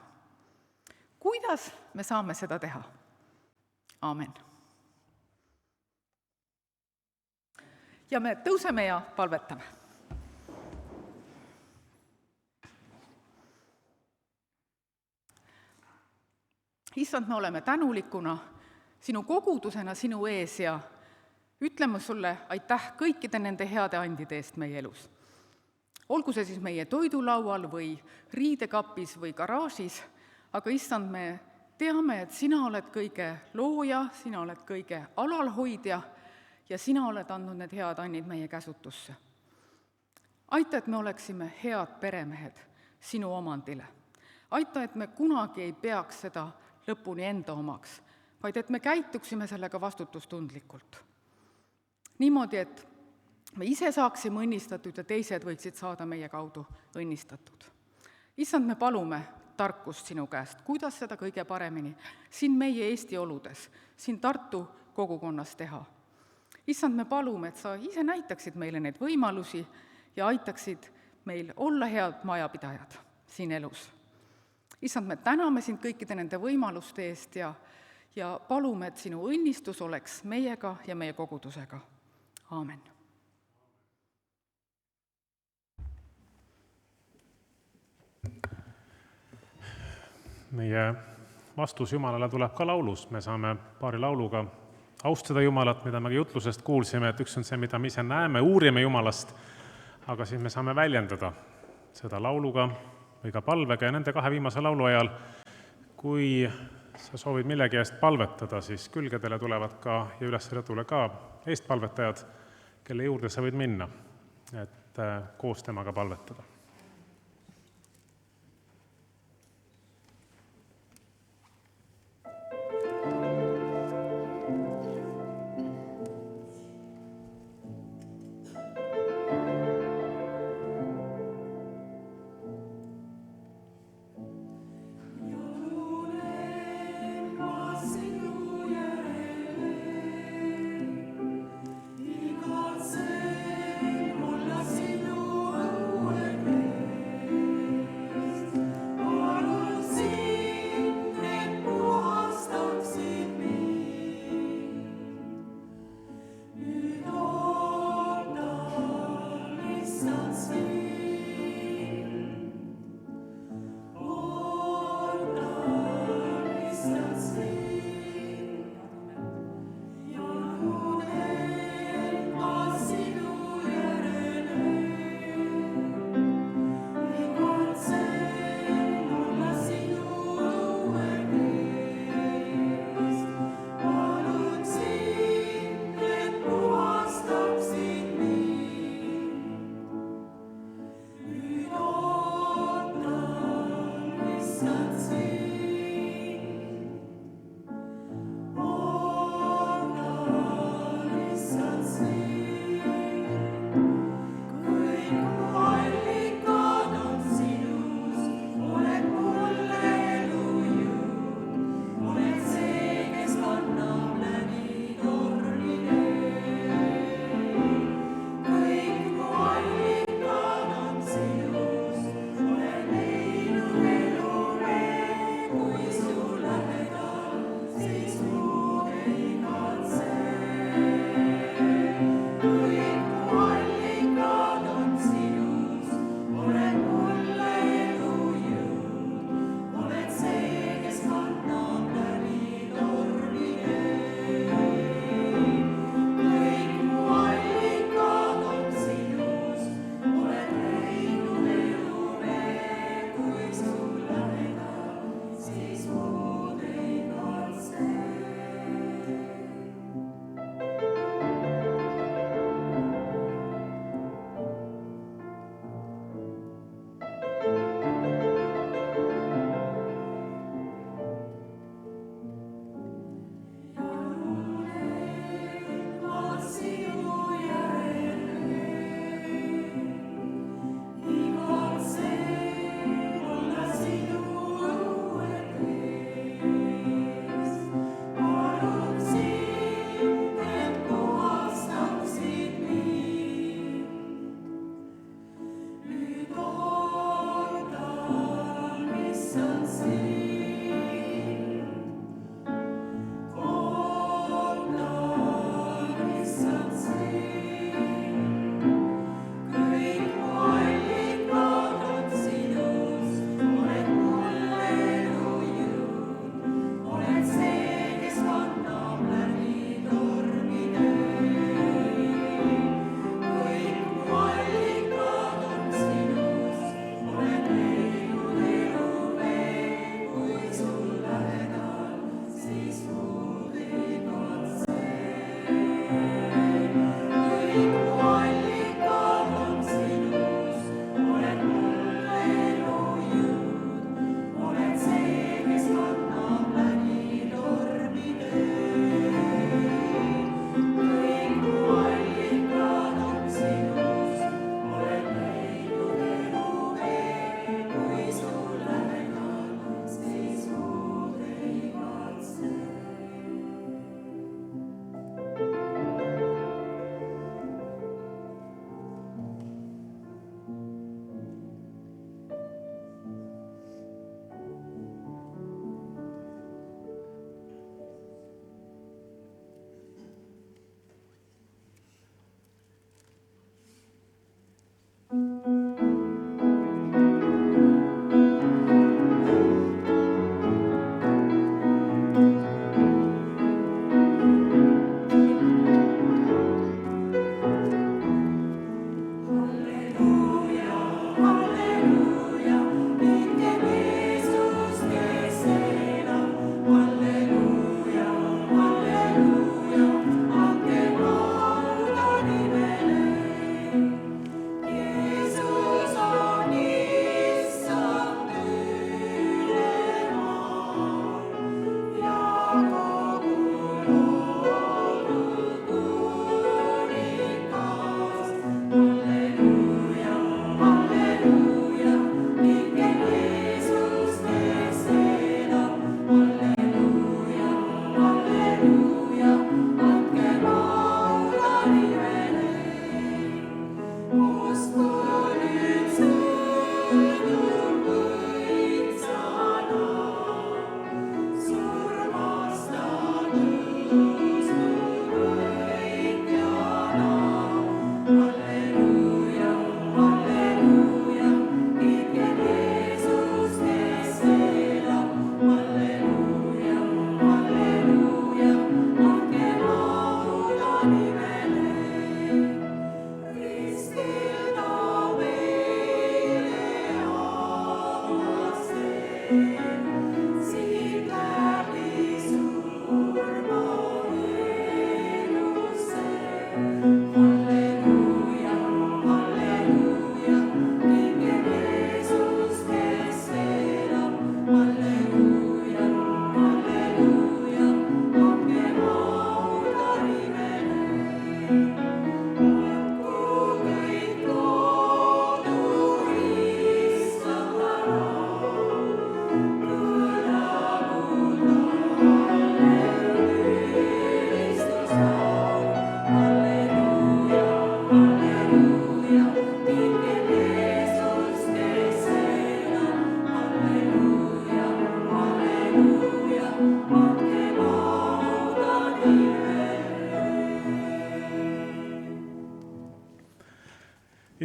Kuidas me saame seda teha? Aamen. Ja me tõuseme ja palvetame. Issand, me oleme tänulikuna sinu kogudusena sinu ees ja ütleme sulle aitäh kõikide nende heade andide eest meie elus. Olgu see siis meie toidulaual või riidekapis või garaažis, aga issand, me teame, et sina oled kõige looja, sina oled kõige alalhoidja ja sina oled andnud need head annid meie käsutusse. Aita, et me oleksime head peremehed sinu omandile. Aita, et me kunagi ei peaks seda lõpuni enda omaks, vaid et me käituksime sellega vastutustundlikult. Niimoodi, et me ise saaksime õnnistatud ja teised võiksid saada meie kaudu õnnistatud. Issand, me palume tarkust sinu käest, kuidas seda kõige paremini siin meie Eesti oludes, siin Tartu kogukonnas teha. Issand, me palume, et sa ise näitaksid meile neid võimalusi ja aitaksid meil olla head majapidajad siin elus. Issand, me täname sind kõikide nende võimaluste eest ja palume, et sinu õnnistus oleks meiega ja meie kogudusega. Aamen. Meie vastus Jumalale tuleb ka laulus. Me saame paari lauluga austada Jumalat, mida me jutlusest kuulsime, et üks on see, mida me ise näeme, uurime Jumalast, aga siis me saame väljendada seda lauluga või ka palvega ja nende kahe viimase laulu ajal, kui sa soovid millegi eest palvetada, siis külgedele tulevad ka ja üles rõdule ka eestpalvetajad, kelle juurde sa võid minna, et koos temaga palvetada.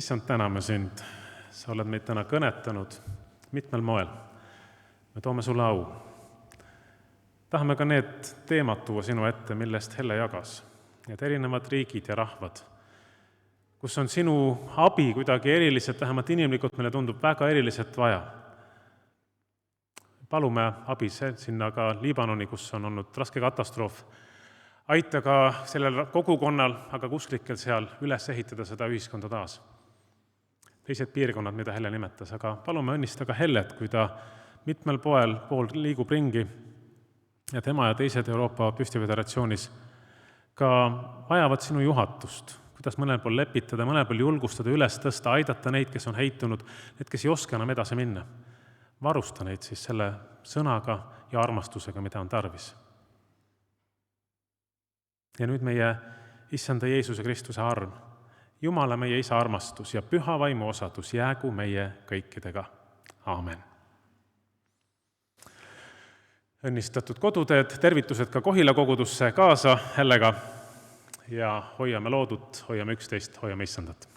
issand, täname sind, sa oled meid täna kõnetanud mitmel moel. Me toome sulle au. Tahame ka need teemad tuua sinu ette, millest Helle jagas. Need erinevad riigid ja rahvad, kus on sinu abi kuidagi eriliselt, vähemalt inimlikult meile tundub väga eriliselt vaja. Palume abi sinna ka Liibanoni, kus on olnud raske katastroof. Aita ka sellel kogukonnal, aga usklikel seal üles ehitada seda ühiskonda taas. Teised piirkonnad, mida Helle nimetas, aga palume õnnista ka Hellet, kui ta mitmel pool liigub ringi ja tema ja teised Euroopa Püstiföderatsioonis ka vajavad sinu juhatust, kuidas mõnel pool lepitada, mõnel pool julgustada, üles tõsta, aidata neid, kes on heitunud, need, kes ei oska enam edasi minna. Varusta neid siis selle sõnaga ja armastusega, mida on tarvis. Ja nüüd meie issanda Jeesuse Kristuse arm, Jumala meie isa armastus ja püha vaimu osadus jäägu meie kõikidega. Aamen. Õnnistatud koduteed, tervitused ka Kohila kogudusse kaasa Hellega ja hoiame loodut, hoiame üksteist, hoiame issandat.